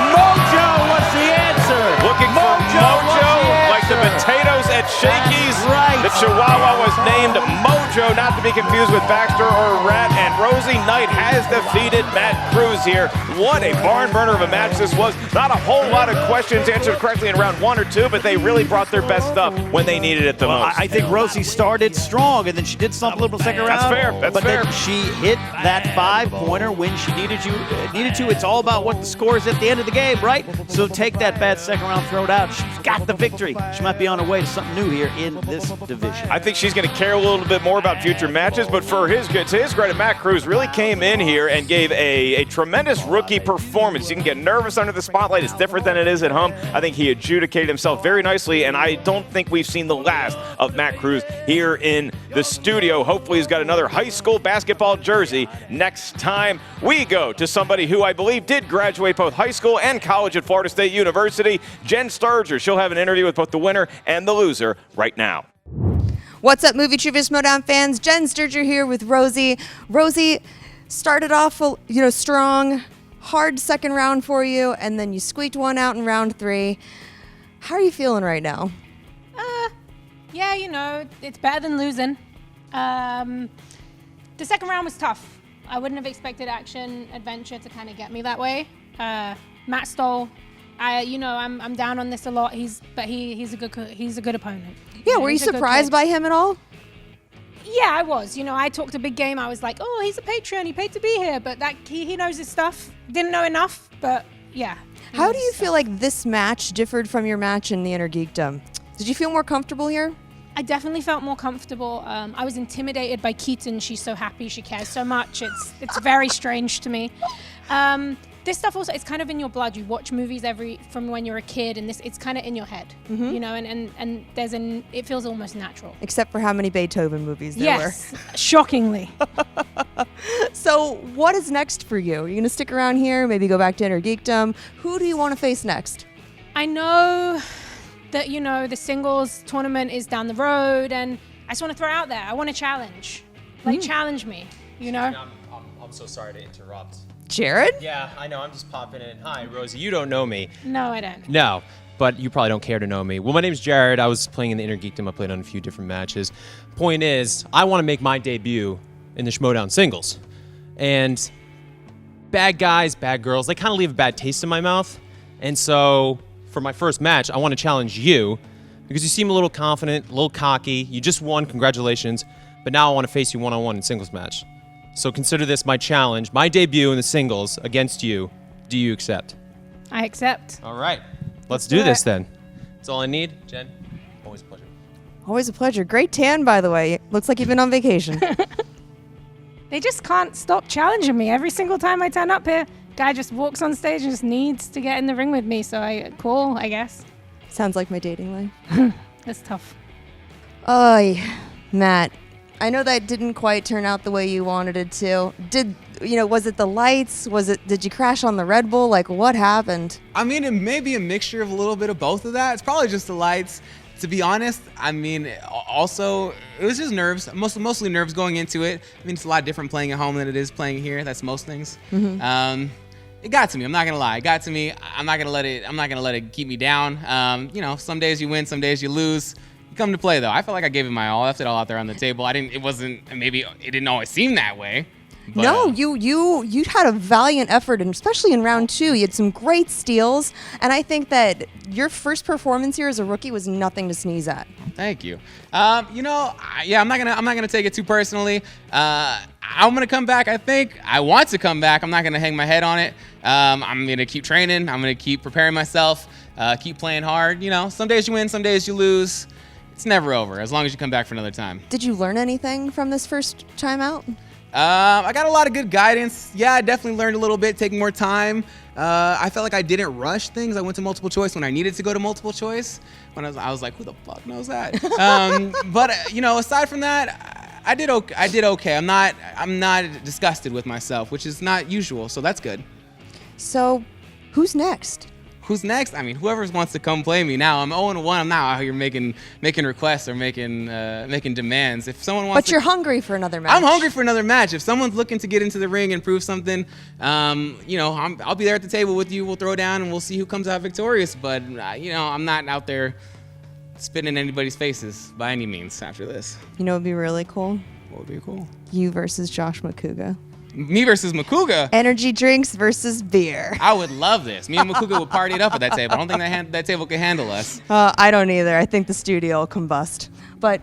Mojo was the answer. Looking for Mojo, like the potatoes at Shakey's. Right. The Chihuahua was named Mojo, not to be confused with Baxter or Rat. And Rosie Knight has defeated Matt Cruz here. What a barn burner of a match this was. Not a whole lot of questions answered correctly in round 1 or 2, but they really brought their best stuff when they needed it the most. I think Rosie started strong, and then she did something a little second round. That's fair. That's but fair. Then she hit that 5-pointer when she needed to. It's all about what the score is at the end of the game, right? So take that bad second round, throw it out. She's got the victory. She might be on her way to something new here in this division. I think she's going to care a little bit more about future matches, but to his credit, Matt Cruz really came in here and gave a tremendous rookie performance. You can get nervous under the spotlight. It's different than it is at home. I think he adjudicated himself very nicely, and I don't think we've seen the last of Matt Cruz here in the studio. Hopefully he's got another high school basketball jersey next time we go to somebody who I believe did graduate both high school and college at Florida State University, Jen Starger. She'll have an interview with both the winner and the loser right now. What's up, Movie Trivia Schmoedown fans? Jen Sturger here with Rosie. Rosie started off, strong, hard second round for you, and then you squeaked one out in round 3. How are you feeling right now? Yeah, it's better than losing. The second round was tough. I wouldn't have expected action adventure to kind of get me that way. Matt stole. I'm down on this a lot. He's a good opponent. Yeah, were you surprised by him at all? Yeah, I was. I talked a big game. I was like, oh, he's a patron. He paid to be here. But he knows his stuff. Didn't know enough, but yeah. How do you feel like this match differed from your match in the Inner Geekdom? Did you feel more comfortable here? I definitely felt more comfortable. I was intimidated by Keaton. She's so happy. She cares so much. It's very strange to me. This stuff also, it's kind of in your blood. You watch movies from when you're a kid, and it's kind of in your head, and it feels almost natural. Except for how many Beethoven movies there were. Yes, shockingly. So what is next for you? Are you going to stick around here, maybe go back to Inner Geekdom? Who do you want to face next? I know that, the singles tournament is down the road, and I just want to throw it out there. I want to challenge. Challenge me, I'm so sorry to interrupt. Jared? Yeah, I know. I'm just popping in. Hi, Rosie. You don't know me. No, I don't. No, but you probably don't care to know me. Well, my name's Jared. I was playing in the Inner Geekdom. I played on a few different matches. Point is, I want to make my debut in the Schmoedown Singles. And bad guys, bad girls, they kind of leave a bad taste in my mouth. And so for my first match, I want to challenge you because you seem a little confident, a little cocky. You just won. Congratulations. But now I want to face you one-on-one in singles match. So consider this my challenge, my debut in the singles against you. Do you accept? I accept. All right. Let's do this then. That's all I need. Jen, always a pleasure. Always a pleasure. Great tan, by the way. Looks like you've been on vacation. They just can't stop challenging me. Every single time I turn up here, guy just walks on stage and just needs to get in the ring with me. So cool, I guess. Sounds like my dating life. That's tough. Oy, Matt. I know that didn't quite turn out the way you wanted it to. Was it the lights? Did you crash on the Red Bull? Like, what happened? I mean, it may be a mixture of a little bit of both of that. It's probably just the lights. To be honest, also, it was just nerves, mostly nerves going into it. It's a lot different playing at home than it is playing here. That's most things. Mm-hmm. It got to me. I'm not gonna lie. It got to me. I'm not gonna let it keep me down. Some days you win, some days you lose. Come to play though, I felt like I gave it my all. I left it all out there on the table. Maybe it didn't always seem that way. But, no, you had a valiant effort, and especially in round 2, you had some great steals. And I think that your first performance here as a rookie was nothing to sneeze at. Thank you. I'm not gonna take it too personally. I'm gonna come back. I think I want to come back. I'm not gonna hang my head on it. I'm gonna keep training. I'm gonna keep preparing myself. Keep playing hard. Some days you win, some days you lose. It's never over, as long as you come back for another time. Did you learn anything from this first time out? I got a lot of good guidance. Yeah, I definitely learned a little bit, taking more time. I felt like I didn't rush things. I went to multiple choice when I needed to go to multiple choice. When I was like, who the fuck knows that? But aside from that, I did okay. I'm not disgusted with myself, which is not usual, so that's good. So, who's next? who's next? I mean, whoever wants to come play me now. I'm 0-1. I'm not out here making requests or making demands. If someone wants, But you're hungry for another match. I'm hungry for another match. If someone's looking to get into the ring and prove something, I'll be there at the table with you. We'll throw down and we'll see who comes out victorious. But I'm not out there spitting in anybody's faces by any means after this. You know what would be really cool? What would be cool? You versus Josh Makuga. Me versus Makuga. Energy drinks versus beer. I would love this. Me and Makuga would party it up at that table. I don't think that table could handle us. I don't either. I think the studio will combust. But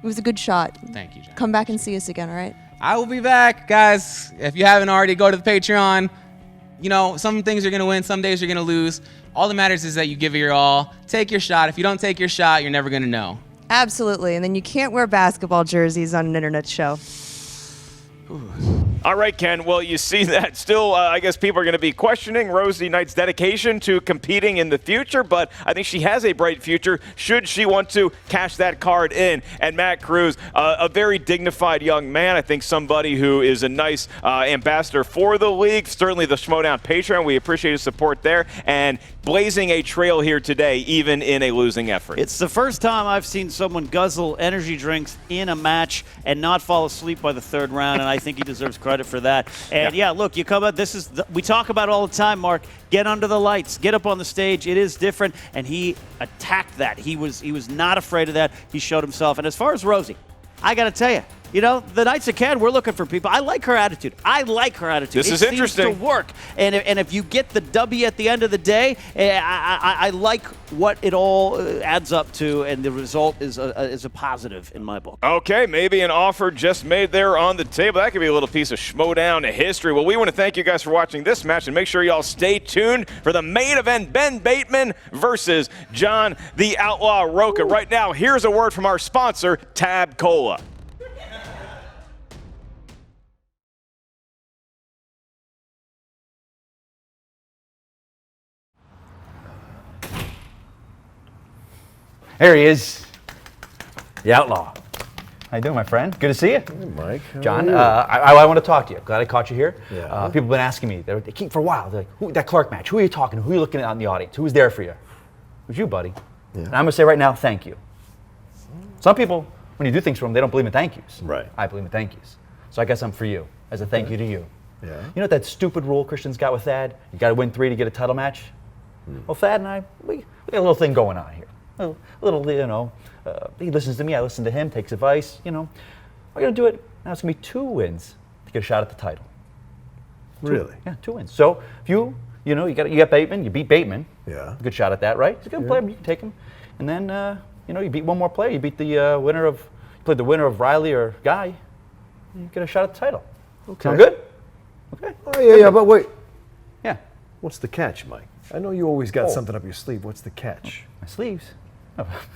it was a good shot. Thank you, John. Come back and see us again, all right? I will be back, guys. If you haven't already, go to the Patreon. Some things you're going to win, some days you're going to lose. All that matters is that you give it your all. Take your shot. If you don't take your shot, you're never going to know. Absolutely. And then you can't wear basketball jerseys on an internet show. All right, Ken. Well, you see that. Still, I guess people are going to be questioning Rosie Knight's dedication to competing in the future, but I think she has a bright future should she want to cash that card in. And Matt Cruz, a very dignified young man. I think somebody who is a nice ambassador for the league. Certainly the Schmoedown Patreon. We appreciate his support there. And blazing a trail here today, even in a losing effort. It's the first time I've seen someone guzzle energy drinks in a match and not fall asleep by the third round, and I think he deserves credit for that. And yeah, look, you come out, we talk about it all the time, Mark. Get under the lights, get up on the stage. It is different, and he attacked that. He was not afraid of that. He showed himself. And as far as Rosie, I got to tell you, the Knights of Ken, we're looking for people. I like her attitude. This is interesting. It seems to work. And if you get the W at the end of the day, I like what it all adds up to, and the result is a positive in my book. Okay, maybe an offer just made there on the table. That could be a little piece of Schmoedown history. Well, we want to thank you guys for watching this match, and make sure y'all stay tuned for the main event, Ben Bateman versus John the Outlaw Rocha. Right now, here's a word from our sponsor, Tab Cola. There he is, the Outlaw. How you doing, my friend? Good to see you. Hey, Mike. John, I want to talk to you. Glad I caught you here. Yeah. People have been asking me, they keep for a while, they're like, that Clark match, who are you talking to? Who are you looking at in the audience? Who was there for you? It was you, buddy. Yeah. And I'm going to say right now, thank you. Some people, when you do things for them, they don't believe in thank yous. Right. I believe in thank yus. So I guess I'm for you, as a thank you to you. Yeah. You know what that stupid rule Christian's got with Thad? You got to win 3 to get a title match? Well, Thad and I, we got a little thing going on here. A little, he listens to me, I listen to him, takes advice, We're going to do it. Now it's going to be 2 wins to get a shot at the title. Really? Yeah, 2 wins. So if you got Bateman, you beat Bateman. Yeah. Good shot at that, right? He's a good player, you can take him. And then, you beat one more player. You beat the winner of Riley or Ghai. You get a shot at the title. Okay. Sound good? Okay. Oh, yeah, but wait. Yeah. What's the catch, Mike? I know you always got something up your sleeve. What's the catch? My sleeves?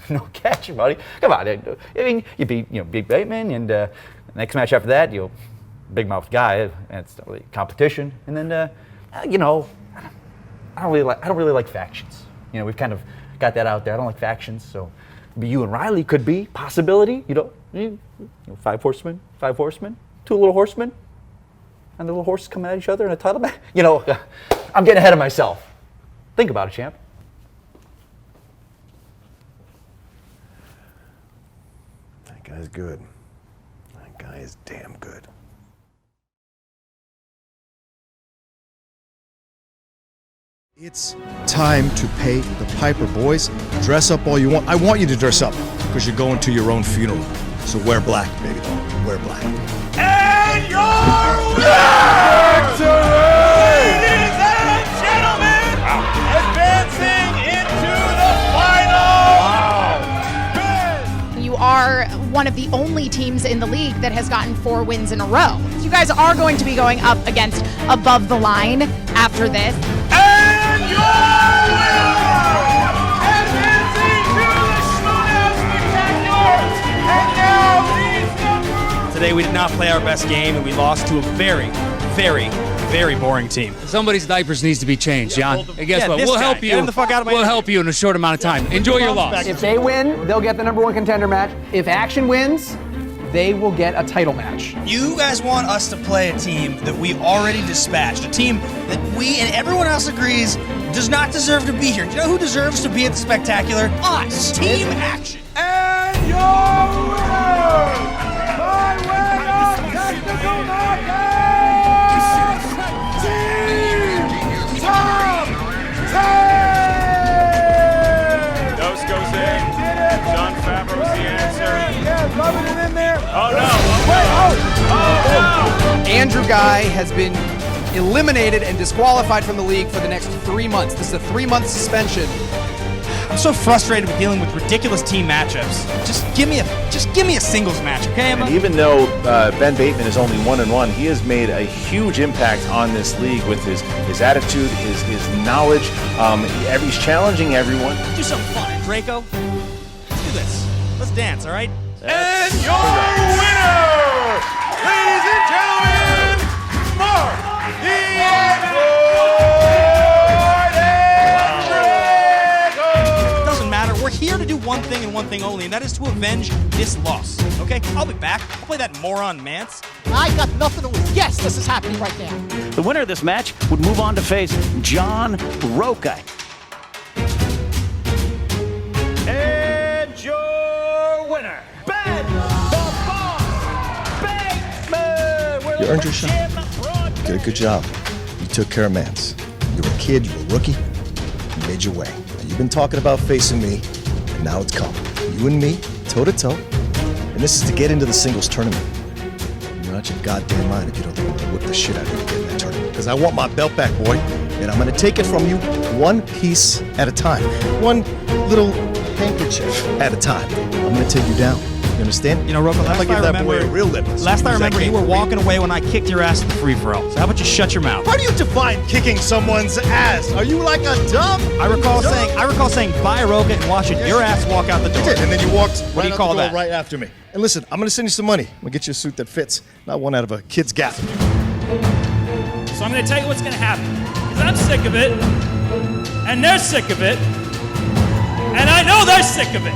No catch, buddy. Come on. I mean, you beat Bateman, and next match after that, big mouth guy. It's not really competition. And then, I don't really like factions. We've kind of got that out there. I don't like factions. So, you and Riley could be possibility. 5 horsemen, 2 little horsemen, and the little horses coming at each other in a title match. I'm getting ahead of myself. Think about it, champ. That guy's good. That guy is damn good. It's time to pay the piper, boys. Dress up all you want. I want you to dress up because you're going to your own funeral. So wear black, baby doll. Wear black. And your victory! Ladies and gentlemen, advancing into the final. You are one of the only teams in the league that has gotten 4 wins in a row. You guys are going to be going up against Above the Line after this. And your winner, advancing to the Schmoedown Spectacular. And now these numbers. Today we did not play our best game, and we lost to a very, very, very boring team. Somebody's diapers needs to be changed, John. And guess what? We'll help you. Get him the fuck out of my We'll help you in a short amount of time. Enjoy your loss. If they win, they'll get the #1 contender match. If Action wins, they will get a title match. You guys want us to play a team that we already dispatched, a team that we and everyone else agrees does not deserve to be here. Do you know who deserves to be at the Spectacular? Us. Team Action. And your winner, by way of technical knockout, Team Top 10! Knost goes in. John Favreau's the answer. Yeah, rubbing it in there. Oh, no. Wait, Andrew Ghai has been eliminated and disqualified from the league for the next 3 months. This is a 3-month suspension. I'm so frustrated with dealing with ridiculous team matchups. Just give me a singles match, okay, Emma? And even though Ben Bateman is only 1-1, he has made a huge impact on this league with his attitude, his knowledge. He's challenging everyone. Do something fun, Andreyko. Let's do this. Let's dance, all right? And your winner, ladies and gentlemen, Marc the Android Andreyko. It doesn't matter. We're here to do one thing and one thing only, and that is to avenge this loss, okay? I'll be back. I'll play that moron Mantz. I got nothing to lose. Yes, this is happening right now. The winner of this match would move on to face John Rocha. And your winner, Ben the Boss Bateman. You earned your shot. You did a good job. You took care of Mantz. You were a kid, you were a rookie. You made your way. Now, you've been talking about facing me, and now it's come. You and me, toe to toe. And this is to get into the singles tournament. You're not your goddamn mind if you don't think I'm gonna whip the shit out of you to get in that tournament. Because I want my belt back, boy. And I'm gonna take it from you one piece at a time. One little handkerchief at a time. I'm gonna take you down. You understand? You know, Rocha, last I remember, you were walking away when I kicked your ass in the free-for-all. So how about you shut your mouth? How do you define kicking someone's ass? Are you like a dumb? I recall saying bye, Rocha, and watching your ass walk out the door. You did, and then you walked What do you call that? right after me. And listen, I'm gonna send you some money. I'm gonna get you a suit that fits, not one out of a kid's gap. So I'm going to tell you what's going to happen. Because I'm sick of it, and they're sick of it, and I know they're sick of it.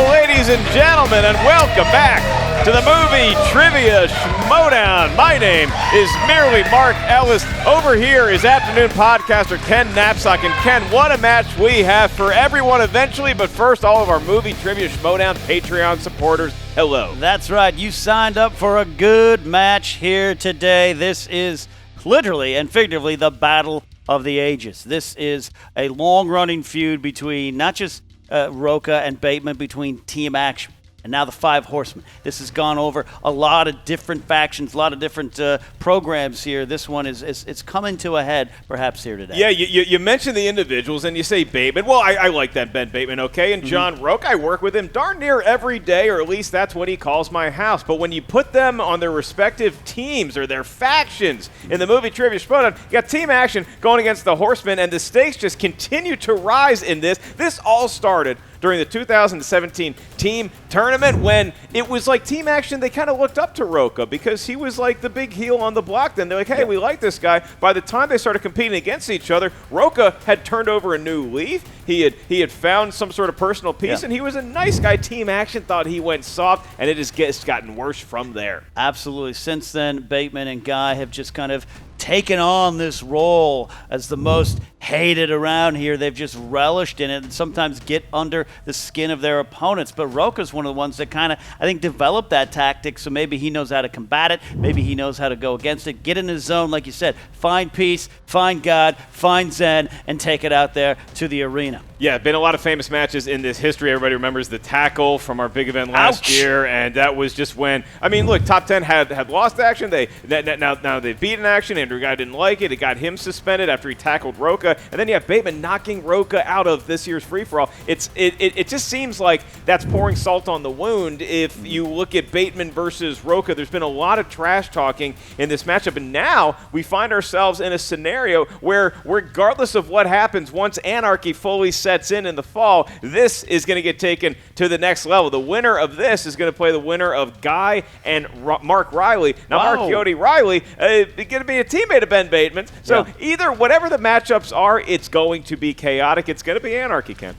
Ladies and gentlemen, and welcome back to the Movie Trivia Schmoedown. My name is merely Mark Ellis. Over here is afternoon podcaster Ken Knapsack. And Ken, what a match we have for everyone eventually. But first, all of our Movie Trivia Schmoedown Patreon supporters, hello. That's right. You signed up for a good match here today. This is literally and figuratively the battle of the ages. This is a long-running feud between not just Rocha and Bateman, between Team Action and now the Five Horsemen. This has gone over a lot of different factions, a lot of different programs here. This one it's coming to a head perhaps here today. Yeah, you mentioned the individuals and you say Bateman. Well, I like that Ben Bateman, okay? And John Rocha, I work with him darn near every day, or at least that's what he calls my house. But when you put them on their respective teams or their factions in the Movie Trivia Schmoedown, you got Team Action going against the Horsemen, and the stakes just continue to rise in this. This all started during the 2017 team tournament when it was like Team Action, they kind of looked up to Rocha because he was like the big heel on the block then. They're like, hey, we like this guy. By the time they started competing against each other, Rocha had turned over a new leaf. He had found some sort of personal peace, and he was a nice guy. Team Action thought he went soft, and it has gotten worse from there. Absolutely. Since then, Bateman and Ghai have just kind of taken on this role as the most hated around here. They've just relished in it and sometimes get under the skin of their opponents. But Rocha's one of the ones that kind of, I think, developed that tactic, so maybe he knows how to combat it. Maybe he knows how to go against it, get in his zone, like you said, find peace, find God, find Zen, and take it out there to the arena. Yeah, been a lot of famous matches in this history. Everybody remembers the tackle from our big event last year, and that was just when, I mean, look, top 10 had lost action. Now they've beaten action. Andrew Ghai didn't like it. It got him suspended after he tackled Rocha, and then you have Bateman knocking Rocha out of this year's free-for-all. It just seems like that's pouring salt on the wound. If you look at Bateman versus Rocha, there's been a lot of trash talking in this matchup, and now we find ourselves in a scenario where, regardless of what happens, once Anarchy fully sets in the fall, this is going to get taken to the next level. The winner of this is going to play the winner of Ghai and Mark Riley. Now, Mark Yodi Riley is going to be a teammate of Ben Bateman. So either whatever the matchups are, it's going to be chaotic. It's going to be Anarchy, Ken.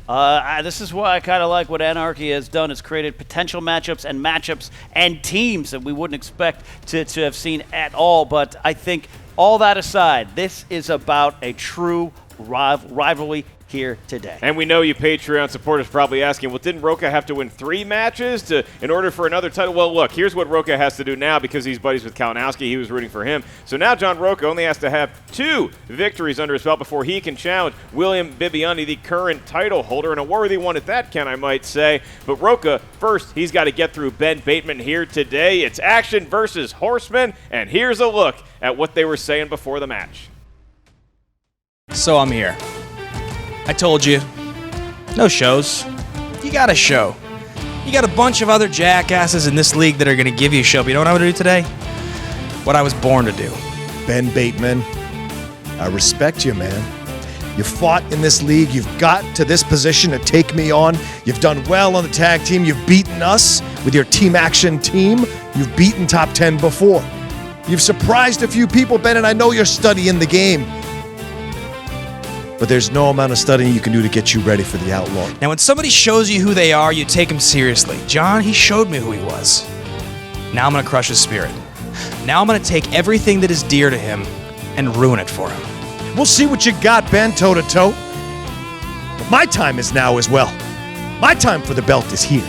This is why I kind of like what Anarchy has done. It's created potential matchups and teams that we wouldn't expect to have seen at all. But I think all that aside, this is about a true rivalry here today. And we know you Patreon supporters probably asking, well, didn't Rocha have to win 3 matches in order for another title? Well, look, here's what Rocha has to do now because he's buddies with Kalinowski. He was rooting for him. So now John Rocha only has to have 2 victories under his belt before he can challenge William Bibiani, the current title holder, and a worthy one at that, Ken, I might say. But Rocha, first, he's got to get through Ben Bateman here today. It's action versus Horseman, and here's a look at what they were saying before the match. So I'm here. I told you, no shows. You got a show. You got a bunch of other jackasses in this league that are going to give you a show. But you know what I'm going to do today? What I was born to do. Ben Bateman, I respect you, man. You fought in this league. You've got to this position to take me on. You've done well on the tag team. You've beaten us with your team action team. You've beaten top 10 before. You've surprised a few people, Ben, and I know you're studying the game. But there's no amount of studying you can do to get you ready for the Outlaw. Now, when somebody shows you who they are, you take them seriously. John, he showed me who he was. Now I'm going to crush his spirit. Now I'm going to take everything that is dear to him and ruin it for him. We'll see what you got, Ben, toe-to-toe. But my time is now as well. My time for the belt is here.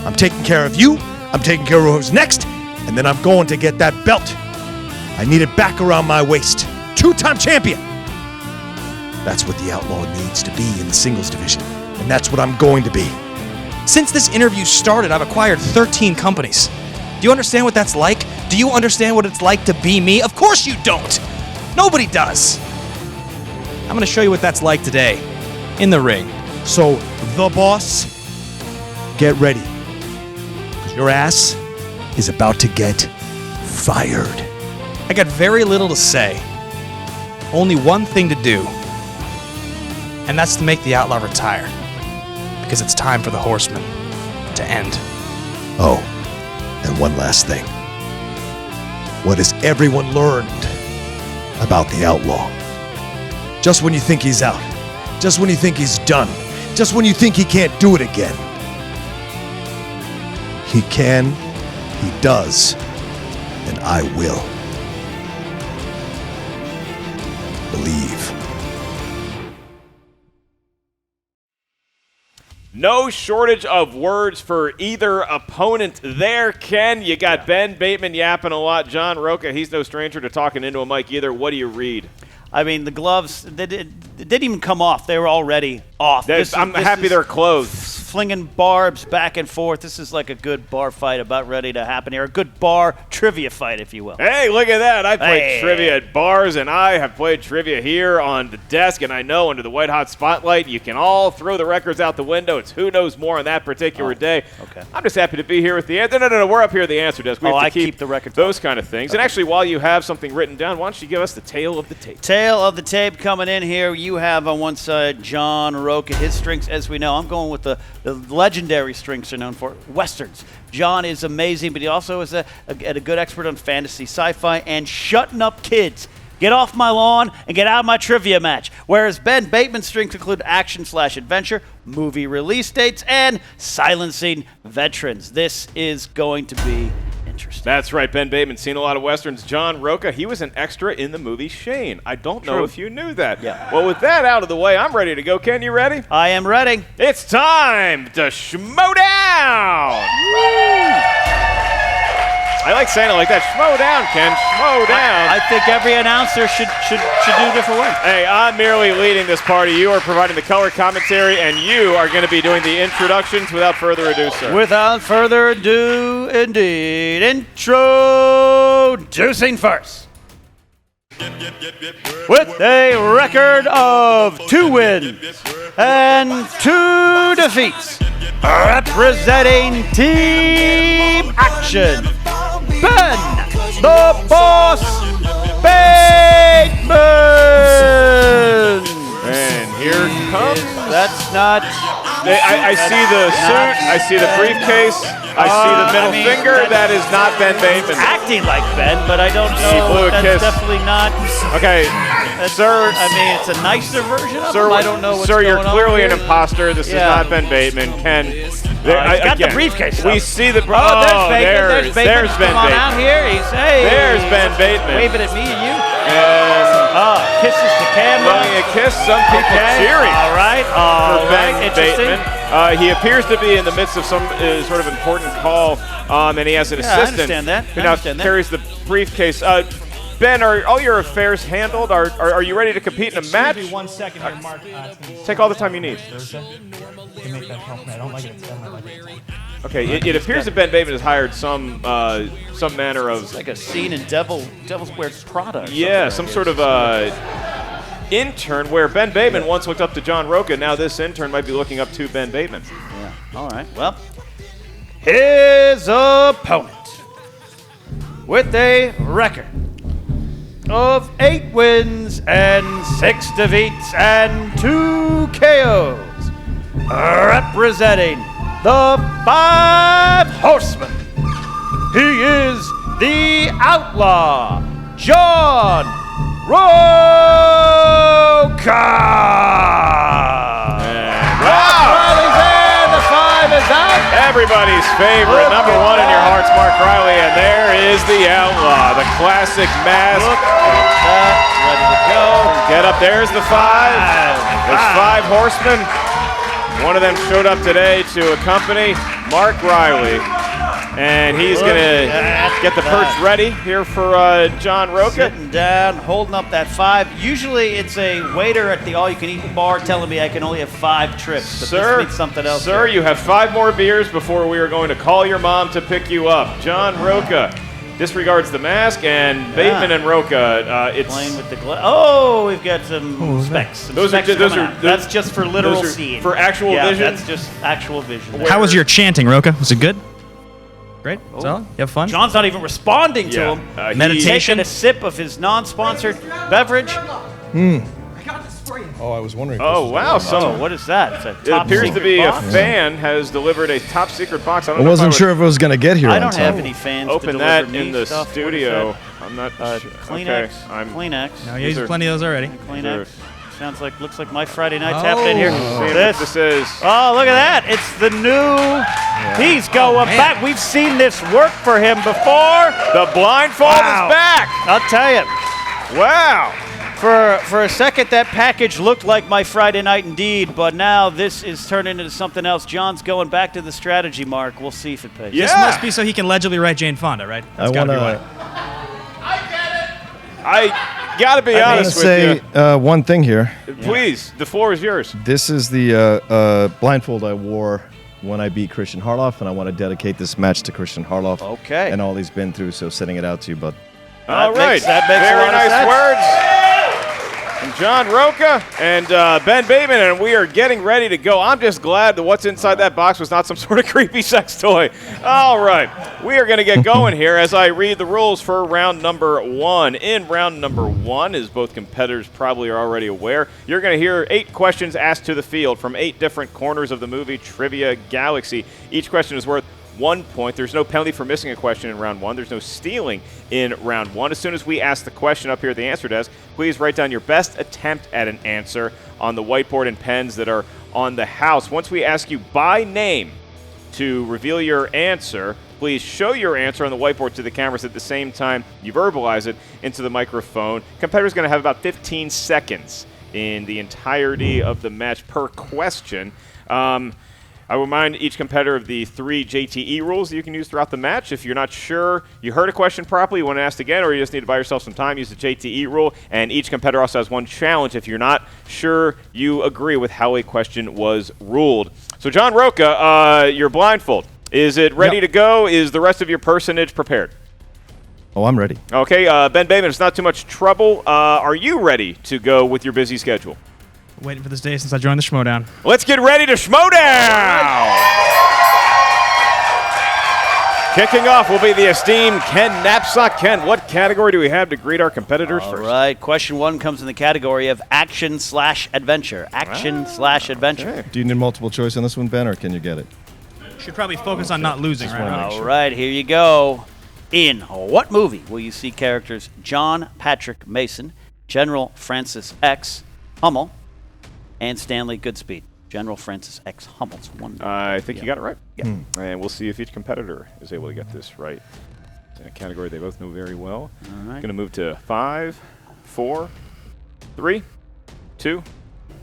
I'm taking care of you, I'm taking care of who's next, and then I'm going to get that belt. I need it back around my waist. 2-time champion. That's what the Outlaw needs to be in the singles division, and that's what I'm going to be. Since this interview started, I've acquired 13 companies. Do you understand what that's like? Do you understand what it's like to be me? Of course you don't. Nobody does. I'm going to show you what that's like today in the ring. So, the boss, get ready, because your ass is about to get fired. I got very little to say. Only one thing to do. And that's to make the Outlaw retire. Because it's time for the Horseman to end. Oh, and one last thing. What has everyone learned about the Outlaw? Just when you think he's out, just when you think he's done, just when you think he can't do it again. He can, he does, and I will. Believe. No shortage of words for either opponent there, Ken. You got Ben Bateman yapping a lot. John Rocha, he's no stranger to talking into a mic either. What do you read? I mean, the gloves, they didn't even come off. They were already off. I'm happy they're closed. Flinging barbs back and forth. This is like a good bar fight about ready to happen here. A good bar trivia fight, if you will. Hey, look at that. I played trivia at bars, and I have played trivia here on the desk, and I know under the white hot spotlight, you can all throw the records out the window. It's who knows more on that particular day. Okay. I'm just happy to be here with the answer. No, we're up here at the answer desk. We have to keep the records. Those kind of things. Okay. And actually, while you have something written down, why don't you give us the tale of the tape? Tale of the tape coming in here. You have on one side John Rocha. His strengths, as we know, I'm going with the legendary strengths are known for Westerns. John is amazing, but he also is a good expert on fantasy, sci-fi, and shutting up kids. Get off my lawn and get out of my trivia match. Whereas Ben Bateman's strengths include action/adventure, movie release dates, and silencing veterans. This is going to be Interesting. That's right. Ben Bateman, seen a lot of Westerns. John Rocha, he was an extra in the movie Shane. I don't know if you knew that. Yeah. Well, with that out of the way, I'm ready to go. Ken, you ready? I am ready. It's time to Schmoedown! I like saying it like that. Schmoedown, Ken. Schmoedown. I think every announcer should do a different way. Hey, I'm merely leading this party. You are providing the color commentary, and you are going to be doing the introductions without further ado, sir. Without further ado, indeed, introducing first. With a record of 2 wins and 2 defeats, representing Team Action, Ben the Boss Bateman. And here comes. That's not. I see the suit. I see the briefcase. I see the middle finger. That is not Ben Bateman. Acting like Ben, but I don't know. He blew a That's kiss. definitely not. Okay, sir. I mean, it's a nicer version of Sir, him. I don't know what's sir, going you're on clearly here. an imposter. This is not Ben Bateman. Ken. He's got the briefcase. We see the. Oh, there's Bateman. There's Ben Come on Bateman. out here. He's There's Ben Bateman. waving at me and you. And kisses the camera. blowing a kiss. Some people cheering. All right. For Ben Interesting. Bateman. He appears to be in the midst of some sort of important call, and he has an Yeah, I assistant understand that. who I now understand that. carries the briefcase. Ben, are all your affairs handled? Are you ready to compete in a match? Excuse me 1 second here, Mark. Take all the time you need. Thursday? Can make that compliment. I don't like it. It's done. I like it. Okay, it appears that Ben Bateman has hired some manner of Like a scene in Devil's Wears Prada. yeah, some sort of intern where Ben Bateman once looked up to John Rocha. Now this intern might be looking up to Ben Bateman. Yeah. All right. Well, his opponent with a record of 8 wins and 6 defeats and 2 KOs, representing the 5 Horsemen. He is the Outlaw, John Rocha. Riley's there. The 5 is out. Everybody's favorite, number 1 in your hearts, Mark Riley, and there is the Outlaw, the classic mask. Look at that. Ready to go. Get up, there's the 5. There's 5 horsemen. One of them showed up today to accompany Mark Riley, and he's going to get the perch ready here for John Rocha. Sitting down, holding up that 5. Usually it's a waiter at the all-you-can-eat bar telling me I can only have 5 trips, but this means something else. Sir, you have 5 more beers before we are going to call your mom to pick you up. John Rocha disregards the mask, and Bateman and Rocha, it's playing with the glass. Oh, we've got some specs. Some specs coming out. That's just for literal seeing. For actual vision? That's just actual vision. How was your chanting, Rocha? Was it good? Great. Solid? You have fun? John's not even responding to him. Meditation? Taking a sip of his non-sponsored beverage. Oh, I was wondering. Oh, wow. What is that? It's a It top appears to secret be box? a fan has delivered a top secret box. I don't I know wasn't if sure if it was going to get here I on don't time. have any fans Open to that deliver me in the stuff. What is studio. that? I'm not sure. Kleenex. Okay, I'm Kleenex. No, you used plenty of those already. Kleenex. Looks like my Friday night's happening here. seeing what this is. Oh, look at that. It's the new. He's going back. We've seen this work for him before. The blindfold is back. I'll tell you. Wow. For a second, that package looked like my Friday night indeed, but now this is turning into something else. John's going back to the strategy, Mark. We'll see if it pays. This must be so he can legibly write Jane Fonda, right? That's gotta be why. I got to be honest with say one thing here. Please, the floor is yours. This is the blindfold I wore when I beat Christian Harloff, and I want to dedicate this match to Christian Harloff. Okay. And all he's been through, so sending it out to you, bud. All right. That makes Very a lot of nice sense. words. And John Rocha and Ben Bateman, and we are getting ready to go. I'm just glad that what's inside that box was not some sort of creepy sex toy. All right, we are going to get going here as I read the rules for round number 1. In round number 1, as both competitors probably are already aware, you're going to hear 8 questions asked to the field from 8 different corners of the movie Trivia Galaxy. Each question is worth 1 point. There's no penalty for missing a question in round 1. There's no stealing in round 1. As soon as we ask the question up here at the answer desk, please write down your best attempt at an answer on the whiteboard and pens that are on the house. Once we ask you by name to reveal your answer, Please show your answer on the whiteboard to the cameras at the same time you verbalize it into the microphone. Competitor's going to have about 15 seconds in the entirety of the match per question. I remind each competitor of the 3 JTE rules that you can use throughout the match. If you're not sure you heard a question properly, you want to ask again, or you just need to buy yourself some time, use the JTE rule. And each competitor also has one challenge if you're not sure you agree with how a question was ruled. So, John Rocha, you're blindfold. Is it ready to go? Is the rest of your personage prepared? Oh, I'm ready. Okay, Ben Bateman, it's not too much trouble. Are you ready to go with your busy schedule? Waiting for this day since I joined the Schmoedown. Let's get ready to Schmoedown! Kicking off will be the esteemed Ken Knapsack. Ken, what category do we have to greet our competitors first? All right, question 1 comes in the category of action/adventure. Action/adventure. Okay. Do you need multiple choice on this one, Ben, or can you get it? Should probably focus on not losing, right? All right, here you go. In what movie will you see characters John Patrick Mason, General Francis X. Hummel, and Stanley Goodspeed? General Francis X. Hummel's one. I think you got it right. Yeah. And we'll see if each competitor is able to get this right. It's in a category they both know very well. All right. Going to move to 5, 4, 3, 2,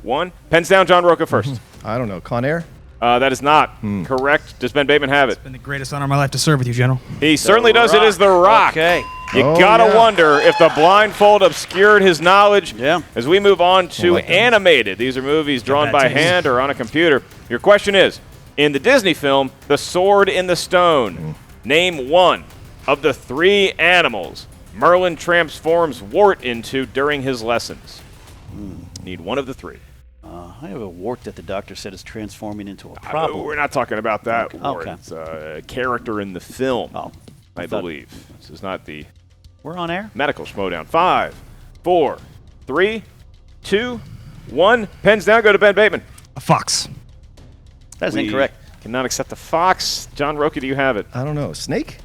1. Pens down, John Rocha first. I don't know. Con Air? That is not correct. Does Ben Bateman have it? It's been the greatest honor of my life to serve with you, General. He certainly does. It is The Rock. Okay. You gotta wonder if the blindfold obscured his knowledge. Yeah. As we move on to animated. These are movies drawn by hand or on a computer. Your question is, in the Disney film, The Sword in the Stone, name one of the 3 animals Merlin transforms Wart into during his lessons. Need one of the 3. I have a wart that the doctor said is transforming into a problem. We're not talking about that wart. Okay. It's a character in the film, I believe. This is not the... We're on air? Medical Schmoedown. 5, 4, 3, 2, 1. Pens down. Go to Ben Bateman. A fox. That's incorrect. Cannot accept the fox. John Rocha, do you have it? I don't know. Snake?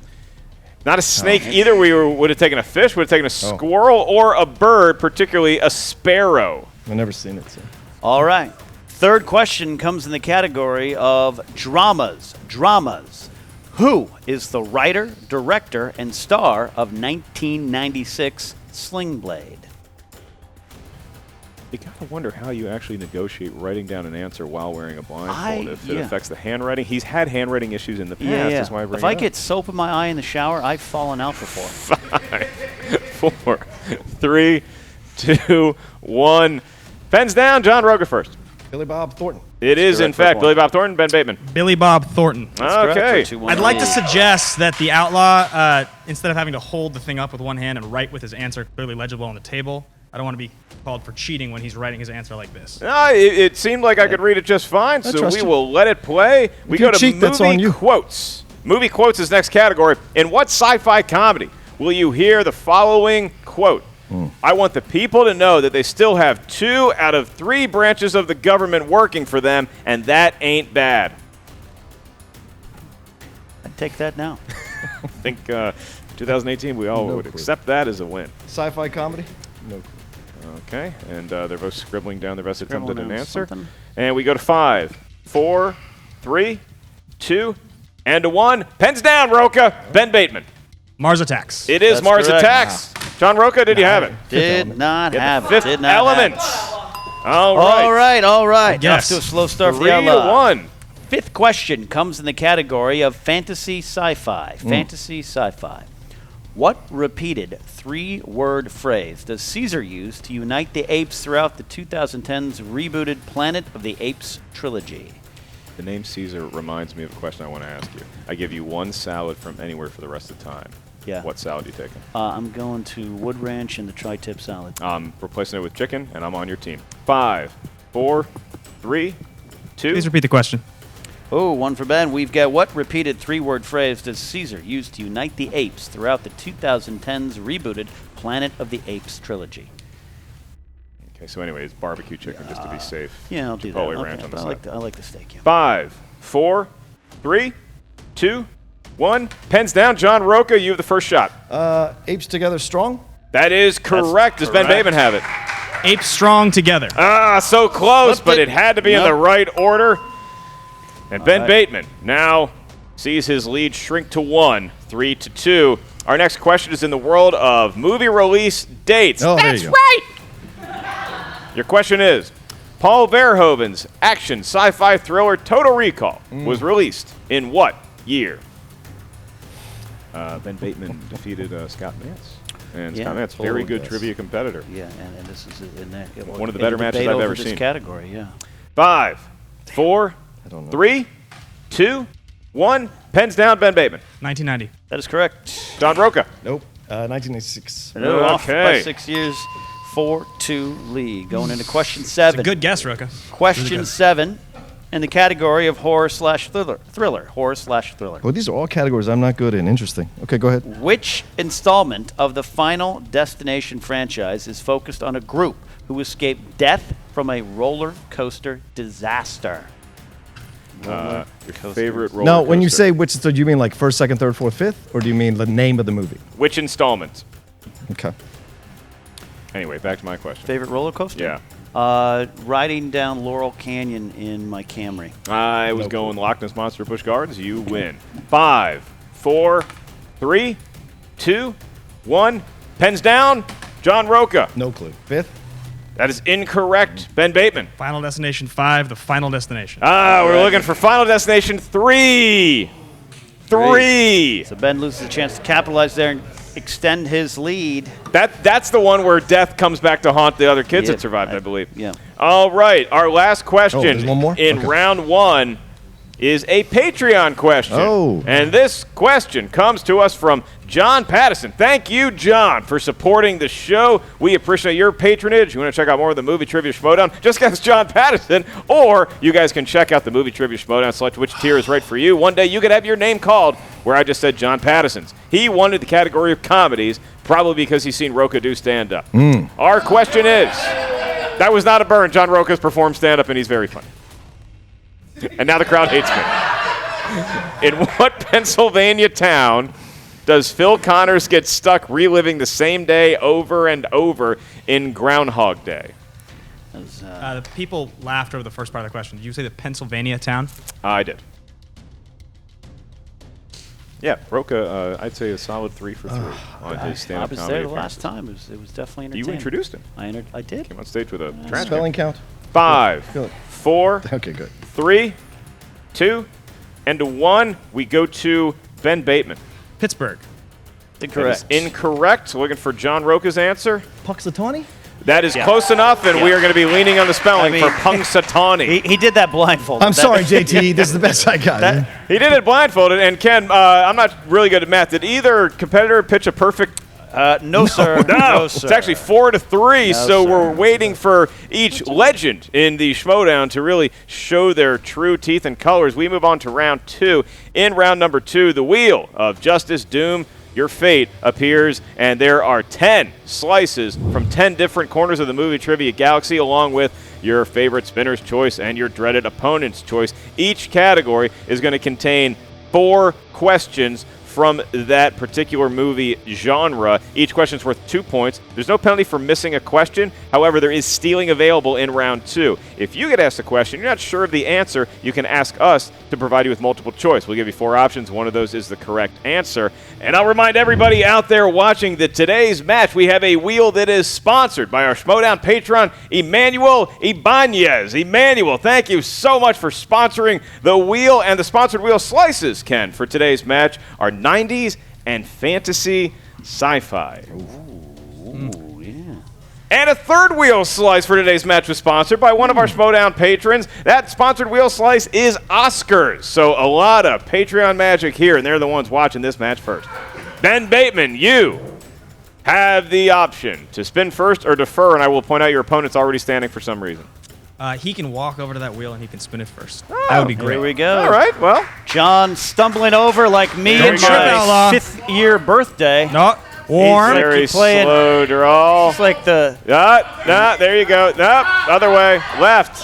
Not a snake either. We would have taken a fish, would have taken a squirrel, or a bird, particularly a sparrow. I've never seen it, so. All right. Third question comes in the category of dramas. Dramas. Who is the writer, director, and star of 1996 Sling Blade? You gotta wonder how you actually negotiate writing down an answer while wearing a blindfold. If it affects the handwriting. He's had handwriting issues in the past. Yeah. That's why I bring if I it up. get soap in my eye in the shower, I've fallen out before. 5, 4, 3, 2, 1. Pens down. John Rocha first. Billy Bob Thornton. It is, in fact, Billy Bob Thornton. Ben Bateman. Billy Bob Thornton. Okay. I'd like to suggest that the Outlaw, instead of having to hold the thing up with one hand and write with his answer clearly legible on the table, I don't want to be called for cheating when he's writing his answer like this. It seemed like I could read it just fine, so we will let it play. We go to movie quotes. Movie quotes is next category. In what sci-fi comedy will you hear the following quote? I want the people to know that they still have 2 out of 3 branches of the government working for them, and that ain't bad. I'd take that now. I think 2018, we all would accept that as a win. Sci-fi comedy? No clue. Okay, and they're both scribbling down the rest of Scribbling attempted an down answer. something. And we go to 5, 4, 3, 2, and a 1. Pens down, Rocha. Ben Bateman. Mars Attacks. It is That's Mars correct. Attacks. John Rocha, did you have it? Did not have it. Fifth Did not Element. have it. All right. All right. Yes. Off to a slow start for 3 the Outlaw. to 1. Fifth question comes in the category of fantasy sci-fi. Fantasy sci-fi. What repeated 3-word phrase does Caesar use to unite the apes throughout the 2010's rebooted Planet of the Apes trilogy? The name Caesar reminds me of a question I want to ask you. I give you one salad from anywhere for the rest of the time. Yeah. What salad are you taking? I'm going to Wood Ranch and the tri-tip salad. I'm replacing it with chicken, and I'm on your team. 5, 4, 3, 2. Please repeat the question. Oh, one for Ben. We've got what repeated 3-word phrase does Caesar use to unite the apes throughout the 2010's rebooted Planet of the Apes trilogy? Okay, so anyway, it's barbecue chicken just to be safe. Yeah, I'll do that. Chipotle Okay, ranch on the but side. I like the steak. Yeah. 5, 4, 3, 2, 1. Pens down. John Rocha, you have the first shot. Apes Together Strong? That is correct. Does Ben Bateman have it? Apes Strong Together. Ah, so close, but it had to be in the right order. And Ben Bateman now sees his lead shrink to 1, 3-2. Our next question is in the world of movie release dates. Oh, That's right! Your question is, Paul Verhoeven's action sci-fi thriller Total Recall was released in what year? Ben Bateman defeated Scott Mantz. And Scott Mantz, very good trivia competitor. Yeah, and this is in there. One of the better matches I've ever seen. Category, yeah. 5, 4, 3, 2, 1. Pens down, Ben Bateman. 1990. That is correct. John Rocha. Nope. 1996. No, off by 6 years. 4-2 lead. Going into question 7. It's a good guess, Rocha. Question 7 in the category of horror/thriller. Horror/thriller. Well, these are all categories I'm not good in. Interesting. Okay, go ahead. Which installment of the Final Destination franchise is focused on a group who escaped death from a roller coaster disaster? Your favorite roller Now, coaster. when you say which, so do you mean like first, second, third, fourth, fifth, or do you mean the name of the movie? Which installment? Okay. Anyway, back to my question. Favorite roller coaster? Yeah. Riding down Laurel Canyon in my Camry. I was going Loch Ness Monster Busch Gardens. You win. 5, 4, 3, 2, 1. Pens down. John Rocha. No clue. Fifth? That is incorrect. Ben Bateman. Final Destination 5, The Final Destination. We're looking for Final Destination 3. 3. So Ben loses a chance to capitalize there and extend his lead. That's the one where death comes back to haunt the other kids that survived, I believe. Yeah. All right. Our last question there's one more? in Okay. round 1 is a Patreon question. Oh. And this question comes to us from John Pattison. Thank you, John, for supporting the show. We appreciate your patronage. You want to check out more of the Movie Trivia Schmoedown? Just guess John Pattison, or you guys can check out the Movie Trivia Schmoedown, select which tier is right for you. One day you could have your name called where I just said John Pattison's. He wanted the category of comedies, probably because he's seen Rocha do stand-up. Our question is, that was not a burn. John Rocha's performed stand-up, and he's very funny. And now the crowd hates me. In what Pennsylvania town does Phil Connors get stuck reliving the same day over and over in Groundhog Day? The people laughed over the first part of the question. Did you say the Pennsylvania town? I did. Yeah, Rocha, I'd say a solid 3 for 3 on his stand-up I was comedy. there the last time. It was definitely entertaining. You introduced him. I did. Came on stage with a transcript. Spelling count? 5, Good. 4, Okay, good. 3, 2, and 1. We go to Ben Bateman. Pittsburgh. Incorrect. That is incorrect. Looking for John Rocha's answer. Punxsutawney? That is close enough, and we are going to be leaning on the spelling for Punxsutawney. He did that blindfolded. I'm sorry, JT. This is the best I got. He did it blindfolded. And Ken, I'm not really good at math. Did either competitor pitch a perfect? No, sir. No, sir. It's actually 4-3. No, so sir. we're waiting for each legend in the Schmoedown to really show their true teeth and colors. We move on to round 2. In round number 2, the Wheel of Justice, Doom, your fate appears, and there are 10 slices from 10 different corners of the movie trivia galaxy, along with your favorite spinner's choice and your dreaded opponent's choice. Each category is going to contain 4 questions from that particular movie genre. Each question is worth 2 points. There's no penalty for missing a question. However, there is stealing available in round 2. If you get asked a question, you're not sure of the answer, you can ask us to provide you with multiple choice. We'll give you 4 options. One of those is the correct answer. And I'll remind everybody out there watching that today's match, we have a wheel that is sponsored by our Schmoedown patron, Emmanuel Ibanez. Emmanuel, thank you so much for sponsoring the wheel, and the sponsored wheel slices, Ken, for today's match are 90s and fantasy sci-fi. Ooh, yeah. And a third wheel slice for today's match was sponsored by one of our Schmoedown patrons. That sponsored wheel slice is Oscars. So a lot of Patreon magic here, and they're the ones watching this match first. Ben Bateman, you have the option to spin first or defer, and I will point out your opponent's already standing for some reason. He can walk over to that wheel and he can spin it first. That would be great. Here we go. All right, well. John stumbling over like me Don't in trip, my Outlaw. 5th year birthday. No, warm. He's Very playing, slow draw. It's like the... There you go. Nope, other way. Left.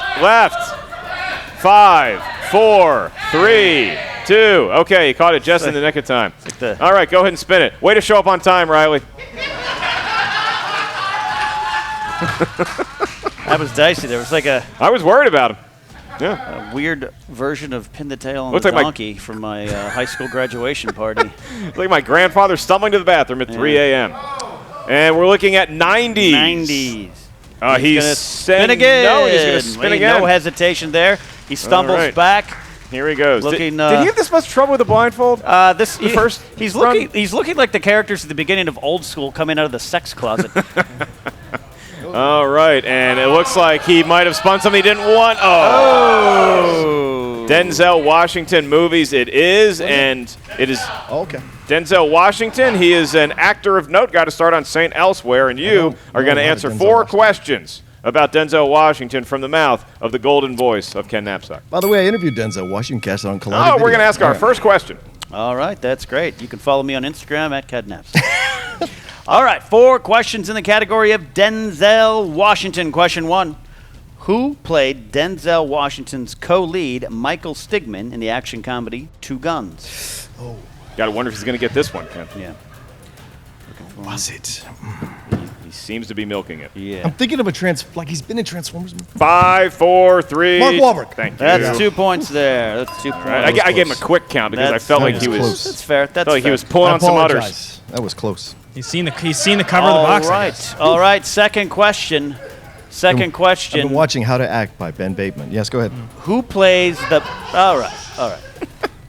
5, 4, 3, 2. Okay, you caught it just in the nick of time. All right, go ahead and spin it. Way to show up on time, Riley. That was dicey. There was like a... I was worried about him. Yeah. A weird version of Pin the Tail on Looks the like my- Donkey from my high school graduation party. Like my grandfather stumbling to the bathroom at 3 a.m. And we're looking at 90s. 90s. He's gonna spin spin again. No, he's going to spin again. No hesitation there. He stumbles All right. back. Here he goes. Looking, did he have this much trouble with the blindfold? He's looking like the characters at the beginning of Old School coming out of the sex closet. All right, and it looks like he might have spun something he didn't want. Oh. Denzel Washington movies it is, and it is Okay. Denzel Washington. He is an actor of note. Got to start on St. Elsewhere, and you are going to answer 4 questions about Denzel Washington from the mouth of the golden voice of Ken Knapsack. By the way, I interviewed Denzel Washington, cast it on Collide. Oh, we're going to ask our first question. All right, that's great. You can follow me on Instagram at Kednaps. All right, 4 questions in the category of Denzel Washington. Question 1. Who played Denzel Washington's co-lead, Michael Stigman, in the action comedy Two Guns? Oh. Got to wonder if he's going to get this one, Ken. Yeah. Was it? He seems to be milking it. Yeah. I'm thinking of like he's been in Transformers movies. 5, 4, 3. Mark Wahlberg. Thank you. That's 2 points there. That's 2 points. I gave him a quick count because I felt like he was close. That's fair. That's felt like fair. he was pulling on some others. Apologize. That was close. He's seen the cover of the box. I guess. All right. Second question. Second question. I've been watching How to Act by Ben Bateman. Yes, go ahead. Who plays the? All right.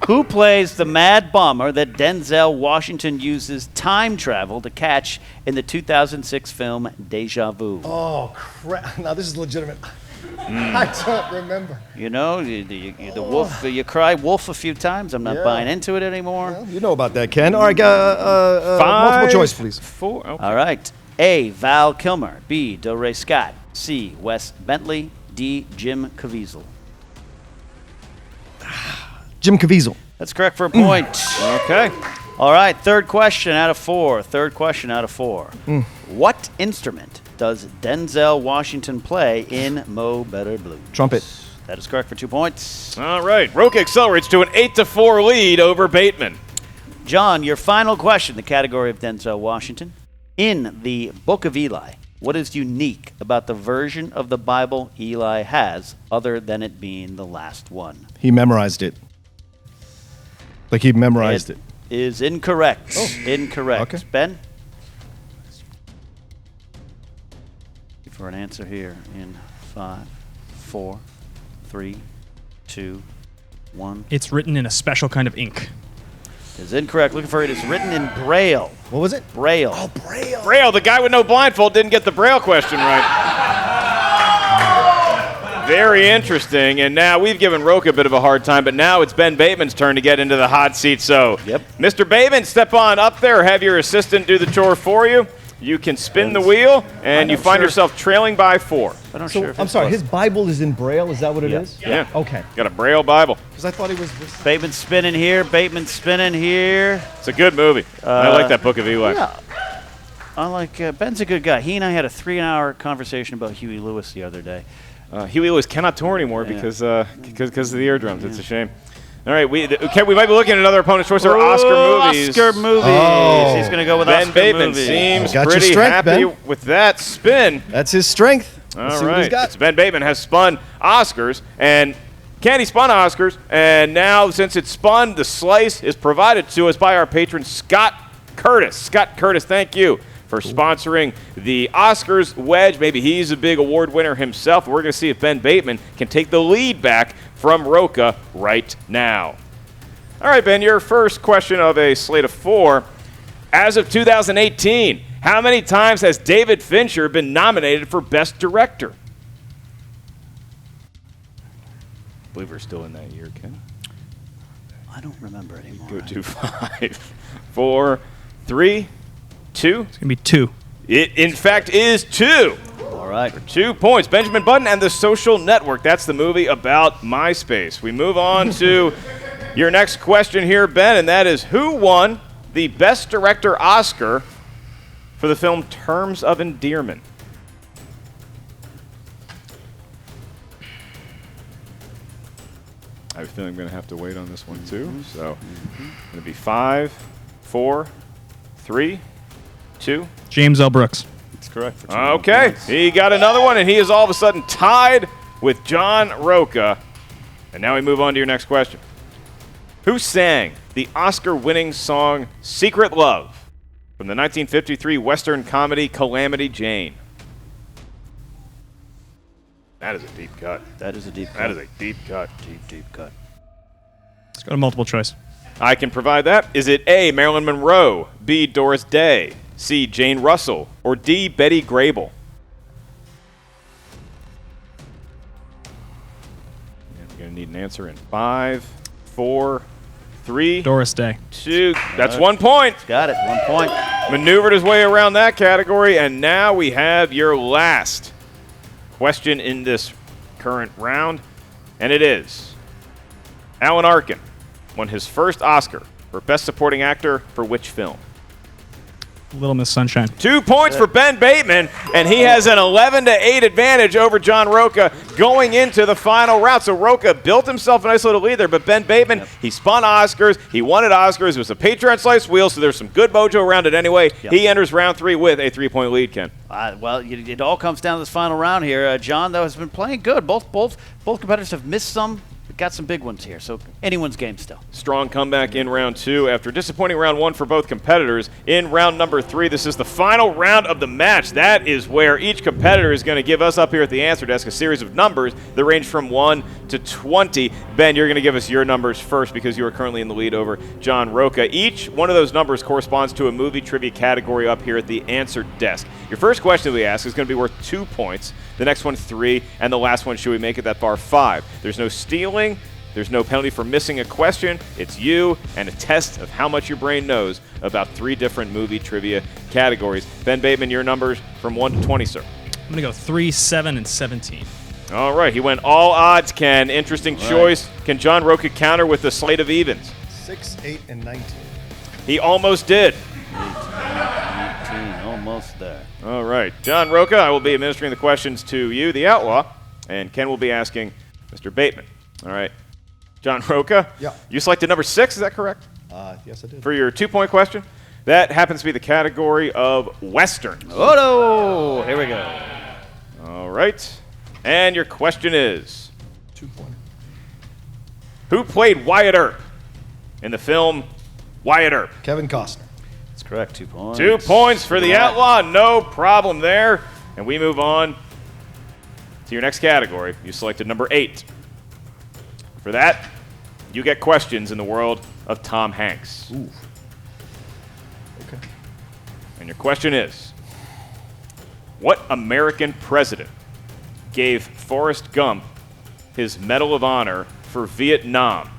Who plays the mad bomber that Denzel Washington uses time travel to catch in the 2006 film Deja Vu? Oh crap! Now this is legitimate. I don't remember. You know, the wolf. You cry wolf a few times. I'm not Yeah. buying into it anymore. Well, you know about that, Ken. All right, multiple choice, please. 4. Okay. All right. A. Val Kilmer. B. Delray Scott. C. Wes Bentley. D. Jim Caviezel. Jim Caviezel. That's correct for a point. Okay. All right. Third question out of 4. What instrument does Denzel Washington play in Mo Better Blues? Trumpet. That is correct for 2 points. All right. Rocha accelerates to an 8-4 lead over Bateman. John, your final question, the category of Denzel Washington. In the Book of Eli, what is unique about the version of the Bible Eli has other than it being the last one? He memorized it. Like he memorized it. Is incorrect. Oh. Incorrect. Okay. Ben? For an answer here in 5, 4, 3, 2, 1. It's written in a special kind of ink. Is incorrect. Looking for it. It's written in Braille. What was it? Braille. Oh, Braille. Braille, the guy with no blindfold, didn't get the Braille question right. Very interesting. And now we've given Rocha a bit of a hard time, but now it's Ben Bateman's turn to get into the hot seat. So, Mr. Bateman, step on up there. Have your assistant do the chore for you. You can spin the wheel, and you find yourself trailing by 4. I'm sorry, his Bible is in Braille? Is that what it is? Yeah. Okay. Got a Braille Bible. Because I thought he was... Bateman spinning here. Bateman spinning here. It's a good movie. I like that Book of Eli. Yeah. I like Ben's a good guy. He and I had a 3-hour conversation about Huey Lewis the other day. Huey Lewis cannot tour anymore because of the eardrums. It's a shame. All right, we might be looking at another opponent's choice or Oscar movies. Oscar movies. Oh. He's going to go with Ben Oscar Bateman movies. seems Got your pretty strength, happy Ben. with that spin. That's his strength. All right. So Ben Bateman has spun Oscars, and Candy spun Oscars, and now since it's spun, the slice is provided to us by our patron Scott Curtis. Scott Curtis, thank you for sponsoring the Oscars wedge. Maybe he's a big award winner himself. We're going to see if Ben Bateman can take the lead back from Rocha right now. All right, Ben, your first question of a slate of 4. As of 2018, how many times has David Fincher been nominated for Best Director? I believe we're still in that year, Ken. I don't remember anymore. Go to 5, 4, 3, 2. It's going to be 2. It, in fact, is 2. All right. For 2 points. Benjamin Button and the Social Network. That's the movie about MySpace. We move on to your next question here, Ben, and that is who won the Best Director Oscar for the film Terms of Endearment? I have a feeling I'm going to have to wait on this one too. So it's going to be 5, 4, 3, 2. James L. Brooks. That's correct. For 2 Okay, points. he got another one, and he is all of a sudden tied with John Rocha And now we move on to your next question. Who sang the Oscar-winning song Secret Love from the 1953 Western comedy Calamity Jane? That is a deep cut. That is a deep cut. That is a deep cut. Deep cut. Let's go to multiple choice. I can provide that. Is it A, Marilyn Monroe, B, Doris Day, C, Jane Russell, or D, Betty Grable? And we're going to need an answer in 5, 4, 3, Doris Day. 2. That's 1 point. Got it. 1 point. Maneuvered his way around that category, and now we have your last question in this current round, and it is Alan Arkin won his first Oscar for Best Supporting Actor for which film? Little Miss Sunshine. 2 points for Ben Bateman, and he has an 11-8 advantage over John Rocha going into the final round. So Rocha built himself a nice little lead there, but Ben Bateman, he spun Oscars. He wanted Oscars. It was a Patreon sliced wheel, so there's some good mojo around it anyway. Yep. He enters round 3 with a 3-point lead, Ken. Well, it all comes down to this final round here. John, though, has been playing good. Both competitors have missed some. Got some big ones here, so anyone's game still. Strong comeback in round 2 after disappointing round 1 for both competitors. In round number 3, this is the final round of the match. That is where each competitor is going to give us up here at the answer desk a series of numbers that range from 1 to 20. Ben, you're going to give us your numbers first because you are currently in the lead over John Rocha. Each one of those numbers corresponds to a movie trivia category up here at the answer desk. Your first question that we ask is going to be worth 2 points. The next one, 3, and the last one, should we make it that far, 5. There's no stealing. There's no penalty for missing a question. It's you and a test of how much your brain knows about 3 different movie trivia categories. Ben Bateman, your numbers from 1 to 20, sir. I'm going to go 3, 7, and 17. All right, he went all odds, Ken. Interesting choice. Can John Rocha counter with the slate of evens? 6, 8, and 19. He almost did. 18, almost there. All right, John Rocha, I will be administering the questions to you, the Outlaw, and Ken will be asking Mr. Bateman. All right. John Rocha, yeah. You selected number 6, is that correct? Yes, I did. For your 2-point question? That happens to be the category of Western. Oh, no! Here we go. All right. And your question is? 2-pointer. Who played Wyatt Earp in the film Wyatt Earp? Kevin Costner. That's correct, 2 points. 2 points for the Outlaw, no problem there. And we move on to your next category. You selected number 8. For that, you get questions in the world of Tom Hanks. Ooh. Okay. And your question is, what American president gave Forrest Gump his Medal of Honor for Vietnam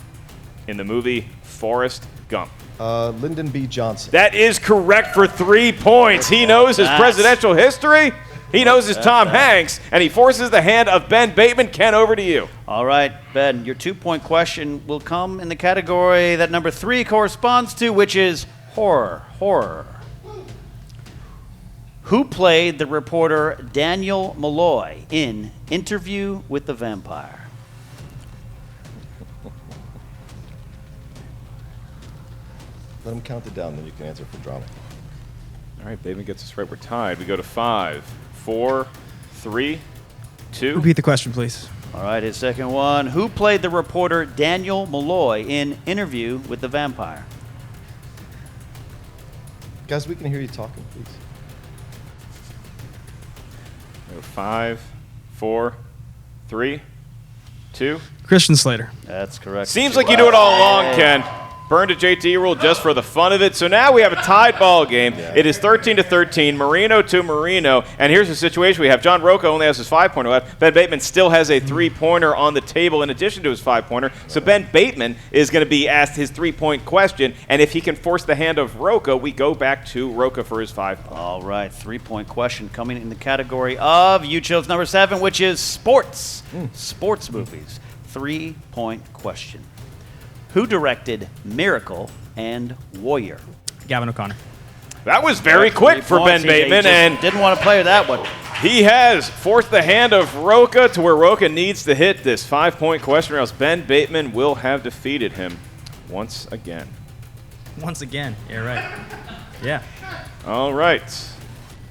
in the movie Forrest Gump? Lyndon B. Johnson. That is correct for 3 points. He knows his presidential history. He knows his Tom Hanks, and he forces the hand of Ben Bateman. Ken, over to you. All right, Ben, your 2-point question will come in the category that number 3 corresponds to, which is horror. Who played the reporter Daniel Malloy in Interview with the Vampire? Let him count it down, then you can answer for drama. All right, Bateman gets us right. We're tied. We go to 5, 4, 3, 2. Repeat the question, please. All right, his second one. Who played the reporter Daniel Malloy in Interview with the Vampire? Guys, we can hear you talking, please. 5, 4, 3, 2. Christian Slater. That's correct. Seems like you do it all along, Ken. Burned a JT rule just for the fun of it. So now we have a tied ball game. It is 13-13, Marino to Marino. And here's the situation. We have John Rocha only has his 5-pointer left. Ben Bateman still has a 3-pointer on the table in addition to his 5-pointer. So Ben Bateman is going to be asked his 3-point question. And if he can force the hand of Rocha, we go back to Rocha for his 5. All right, 3-point question coming in the category of, you chose number 7, which is sports. Sports movies. 3-point question. Who directed Miracle and Warrior? Gavin O'Connor. That was very quick for Ben Bateman, and didn't want to play that one. He has forced the hand of Rocha to where Rocha needs to hit this 5-point question, or else Ben Bateman will have defeated him once again. Once again, you're right. Yeah. All right.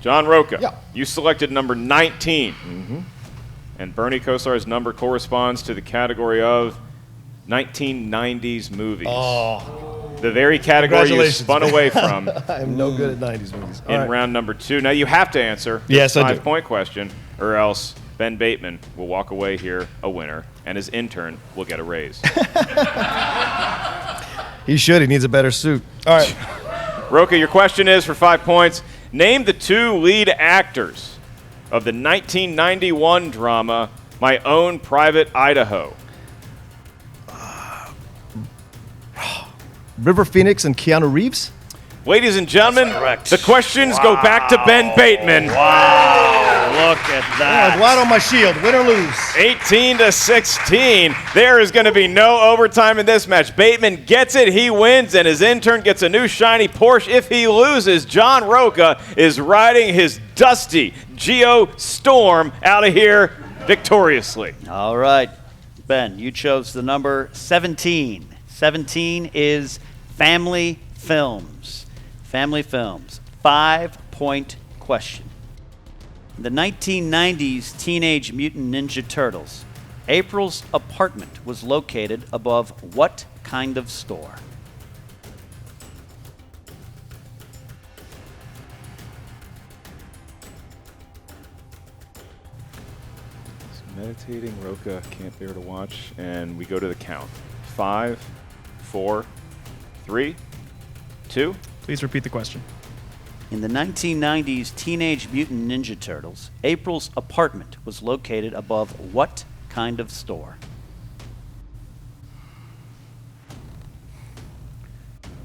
John Rocha, you selected number 19. And Bernie Kosar's number corresponds to the category of 1990s movies. Oh. The very category you spun away from. I'm no good at 90s movies. All In right. round number 2. Now you have to answer Yes, this I do. 5-point question, or else Ben Bateman will walk away here a winner, and his intern will get a raise. He should. He needs a better suit. All right. Rocha, your question is for 5 points. Name the 2 lead actors of the 1991 drama My Own Private Idaho. River Phoenix and Keanu Reeves? Ladies and gentlemen, the questions go back to Ben Bateman. Wow, look at that. Glad on my shield, win or lose. 18-16. There is going to be no overtime in this match. Bateman gets it, he wins, and his intern gets a new shiny Porsche. If he loses, John Rocha is riding his dusty Geo Storm out of here victoriously. All right, Ben, you chose the number 17. 17 is Family Films. Family Films. 5-point question. In the 1990s Teenage Mutant Ninja Turtles, April's apartment was located above what kind of store? Meditating Rocha can't bear to watch, and we go to the count. 5, 4, 3, 2. Please repeat the question. In the 1990s Teenage Mutant Ninja Turtles, April's apartment was located above what kind of store?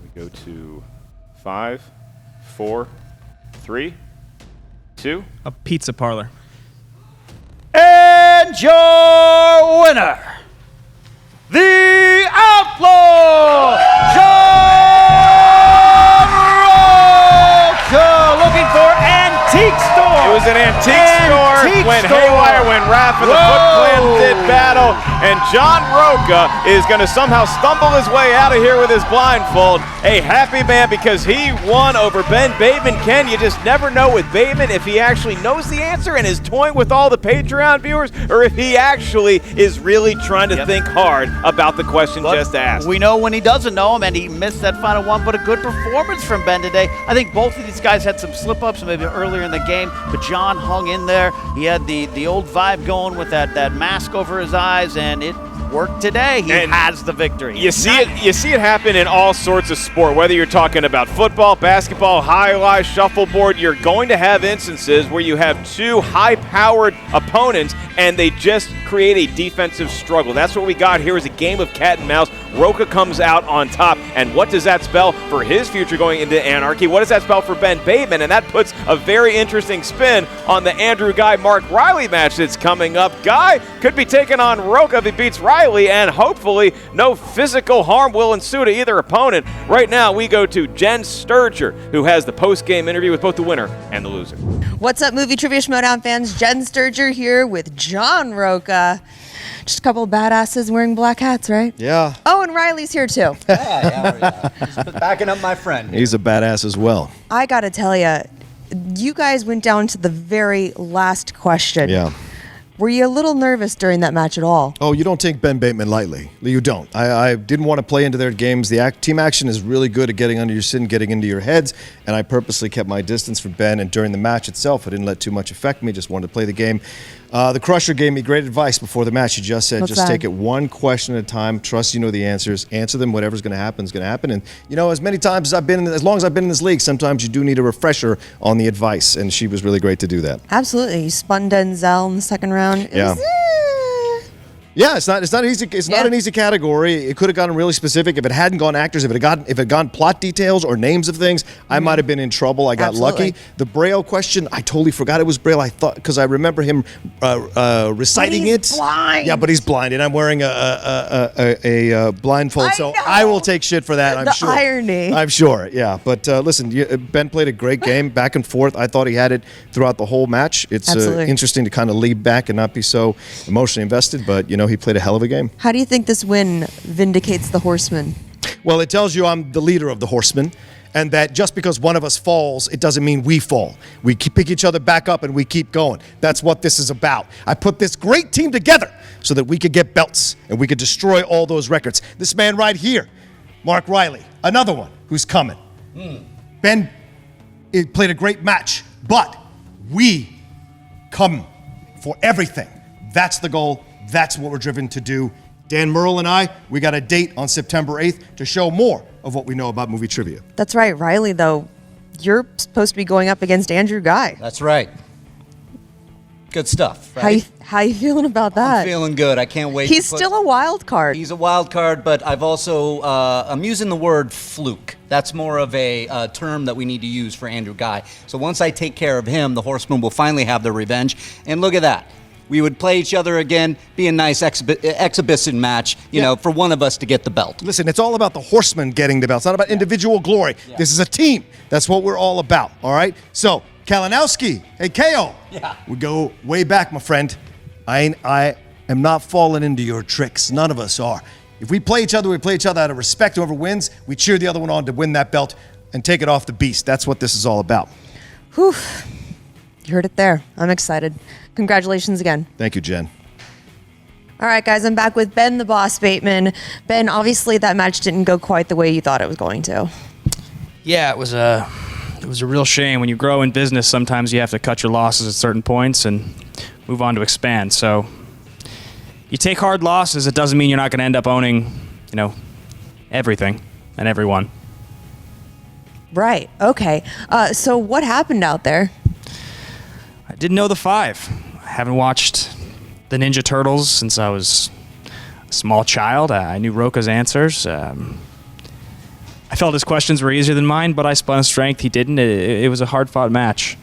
We go to 5, 4, 3, 2. A pizza parlor. And your winner, the Outlaw, John Rocha, looking for Antique Store. It was an antique store, went haywire, went Raph, and the Foot Clan did battle, and John Rocha is going to somehow stumble his way out of here with his blindfold. A happy man because he won over Ben Bateman. Ken, you just never know with Bateman if he actually knows the answer and is toying with all the Patreon viewers, or if he actually is really trying to think hard about the question just asked. We know when he doesn't know him, and he missed that final one, but a good performance from Ben today. I think both of these guys had some slip-ups maybe earlier in the game, but John hung in there. He had the old vibe going with that mask over his eyes, and it worked today. He has the victory. You see it happen in all sorts of sport, whether you're talking about football, basketball, highlight, shuffleboard. You're going to have instances where you have 2 high-powered opponents and they just create a defensive struggle. That's what we got here is a game of cat and mouse. Rocha comes out on top, and what does that spell for his future going into Anarchy? What does that spell for Ben Bateman? And that puts a very interesting spin on the Andrew Ghai Mark Riley match that's coming up. Ghai could be taking on Rocha if he beats Riley, and hopefully no physical harm will ensue to either opponent. Right now we go to Jen Sturger, who has the post-game interview with both the winner and the loser. What's up, Movie Trivia Schmoedown fans? Jen Sturger here with John Rocha. Just a couple of badasses wearing black hats, right? Yeah. Oh, and Riley's here too. Just backing up my friend. He's a badass as well. I gotta tell you, you guys went down to the very last question. Yeah. Were you a little nervous during that match at all? Oh, you don't take Ben Bateman lightly. You don't. I didn't want to play into their games. The team action is really good at getting under your skin, getting into your heads, and I purposely kept my distance from Ben, and during the match itself, I didn't let too much affect me, just wanted to play the game. The Crusher gave me great advice before the match. He just said, What's just that? take it one question at a time, trust you know the answers, answer them, whatever's going to happen is going to happen. And, you know, as many times as long as I've been in this league, sometimes you do need a refresher on the advice, and she was really great to do that. Absolutely. You spun Denzel in the second round. It Yeah. was, Yeah, it's not easy. It's not an easy category. It could have gotten really specific if it hadn't gone actors. If it had gone plot details or names of things, I might have been in trouble. I got lucky. The Braille question, I totally forgot it was Braille. I thought because I remember him reciting it. Blind. Yeah, but he's blind, and I'm wearing a blindfold, so I will take shit for that. I'm The sure. irony. I'm sure. Yeah, but listen, Ben played a great game, back and forth. I thought he had it throughout the whole match. It's Absolutely. interesting to kind of lead back and not be so emotionally invested, but you know he played a hell of a game. How do you think this win vindicates the Horseman? Well, it tells you I'm the leader of the Horsemen, and that just because one of us falls, it doesn't mean we fall. We pick each other back up and we keep going. That's what this is about. I put this great team together so that we could get belts and we could destroy all those records. This man right here, Mark Riley, another one who's coming. Ben played a great match, but we come for everything. That's the goal. That's what we're driven to do. Dan Merle and I, we got a date on September 8th to show more of what we know about movie trivia. That's right, Riley, though. You're supposed to be going up against Andrew Ghai. That's right. Good stuff, right? How you feeling about that? I'm feeling good. I can't wait. He's still a wild card. He's a wild card, but I've also, I'm using the word fluke. That's more of a term that we need to use for Andrew Ghai. So once I take care of him, the Horsemen will finally have their revenge. And look at that. We would play each other again, be a nice exhibition match, you know, for one of us to get the belt. Listen, it's all about the Horsemen getting the belt. It's not about individual glory. This is a team. That's what we're all about, all right? So, Kalinowski, hey, KO. Yeah. We go way back, my friend. I am not falling into your tricks. None of us are. If we play each other, we play each other out of respect. Whoever wins, we cheer the other one on to win that belt and take it off the beast. That's what this is all about. Whew. You heard it there. I'm excited. Congratulations again. Thank you, Jen. All right, guys, I'm back with Ben the Boss Bateman. Ben, obviously that match didn't go quite the way you thought it was going to. Yeah, it was a real shame. When you grow in business, sometimes you have to cut your losses at certain points and move on to expand. So you take hard losses. It doesn't mean you're not going to end up owning, you know, everything and everyone. Right. Okay. So what happened out there? I didn't know the five. I haven't watched the Ninja Turtles since I was a small child. I knew Rocha's answers. I felt his questions were easier than mine, but I spun a strength. He didn't. It was a hard-fought match.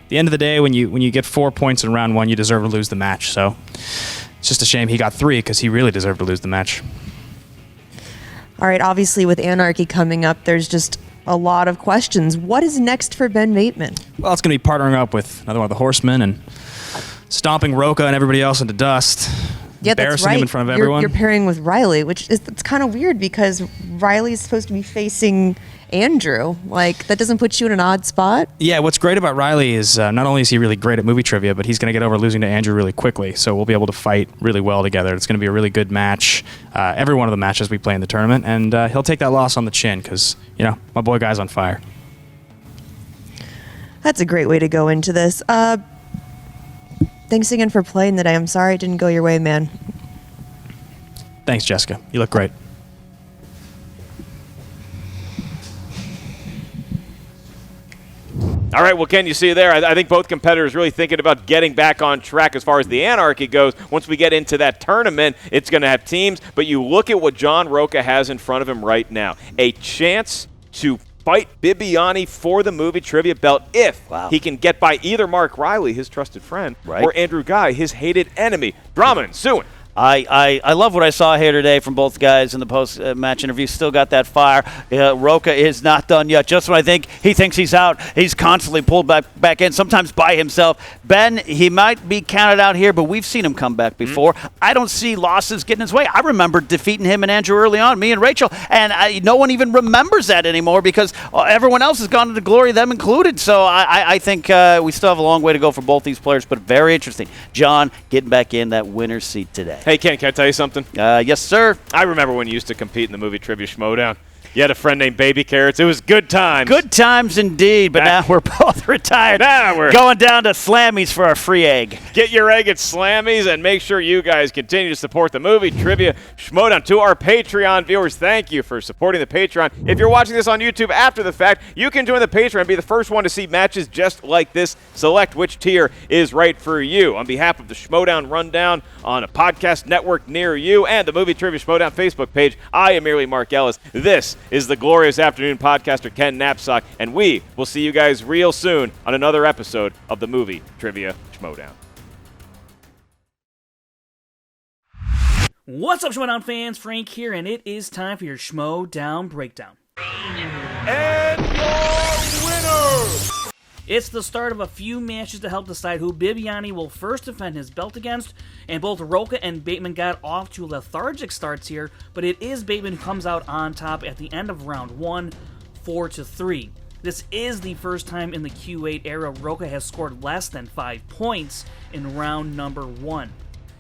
At the end of the day, when you get 4 points in round one, you deserve to lose the match. So it's just a shame he got 3 because he really deserved to lose the match. All right, obviously with Anarchy coming up, there's just a lot of questions. What is next for Ben Bateman? Well, it's going to be partnering up with another one of the Horsemen and stomping Rocha and everybody else into dust. Yeah, that's embarrassing right. him in front of everyone. You're pairing with Riley, which is it's kind of weird because Riley's supposed to be facing Andrew. Like, that doesn't put you in an odd spot? Yeah, what's great about Riley is not only is he really great at movie trivia, but he's going to get over losing to Andrew really quickly. So we'll be able to fight really well together. It's going to be a really good match. Every one of the matches we play in the tournament, and he'll take that loss on the chin because, you know, my boy Guy's on fire. That's a great way to go into this. Thanks again for playing today. I'm sorry it didn't go your way, man. Thanks, Jessica. You look great. All right, well, Ken, you see there, I think both competitors really thinking about getting back on track as far as the Anarchy goes. Once we get into that tournament, it's going to have teams, but you look at what John Rocha has in front of him right now. A chance to fight Bibbiani for the movie trivia belt if he can get by either Mark Riley, his trusted friend, or Andrew Ghai, his hated enemy. Drama ensuing. I love what I saw here today from both guys in the post-match interview. Still got that fire. Rocha is not done yet. Just when I think he thinks he's out, he's constantly pulled back in, sometimes by himself. Ben, he might be counted out here, but we've seen him come back before. I don't see losses getting his way. I remember defeating him and Andrew early on, me and Rachel, and no one even remembers that anymore because everyone else has gone into glory, them included. So I think we still have a long way to go for both these players, but very interesting. John getting back in that winner's seat today. Hey, Ken, can I tell you something? Yes, sir. I remember when you used to compete in the movie Trivia Schmoedown. You had a friend named Baby Carrots. It was good times. Good times indeed, but now we're both retired. Now we're going down to Slammy's for our free egg. Get your egg at Slammy's and make sure you guys continue to support the movie Trivia Schmoedown. To our Patreon viewers, thank you for supporting the Patreon. If you're watching this on YouTube after the fact, you can join the Patreon and be the first one to see matches just like this. Select which tier is right for you. On behalf of the Schmoedown Rundown on a podcast network near you and the Movie Trivia Schmoedown Facebook page, I am merely Mark Ellis. This is the Glorious Afternoon podcaster Ken Knapsack, and we will see you guys real soon on another episode of the Movie Trivia Schmoedown. What's up, Schmoedown fans? Frank here, and it is time for your Schmoedown breakdown. And your winner! It's the start of a few matches to help decide who Bibbiani will first defend his belt against, and both Rocha and Bateman got off to lethargic starts here, but it is Bateman who comes out on top at the end of round one. 4-3. This is the first time in the Q8 era Rocha has scored less than 5 points in round number 1.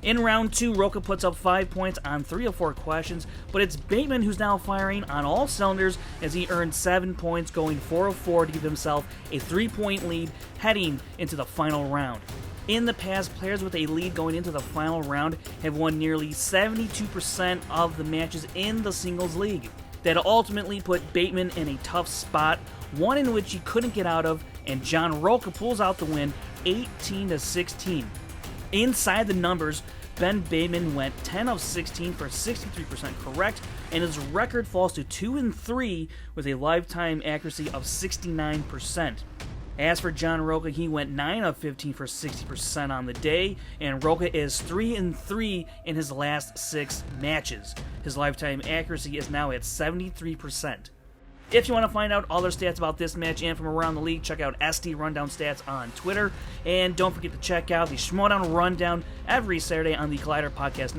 In round 2, Rocha puts up 5 points on 3 of 4 questions, but it's Bateman who's now firing on all cylinders as he earned 7 points, going 4 of 4 to give himself a 3-point lead heading into the final round. In the past, players with a lead going into the final round have won nearly 72% of the matches in the singles league. That ultimately put Bateman in a tough spot, one in which he couldn't get out of, and John Rocha pulls out the win 18-16. Inside the numbers, Ben Bateman went 10 of 16 for 63% correct, and his record falls to 2-3 with a lifetime accuracy of 69%. As for John Rocha, he went 9 of 15 for 60% on the day, and Rocha is 3-3 in his last 6 matches. His lifetime accuracy is now at 73%. If you want to find out other stats about this match and from around the league, check out SD Rundown Stats on Twitter. And don't forget to check out the Schmoedown Rundown every Saturday on the Collider Podcast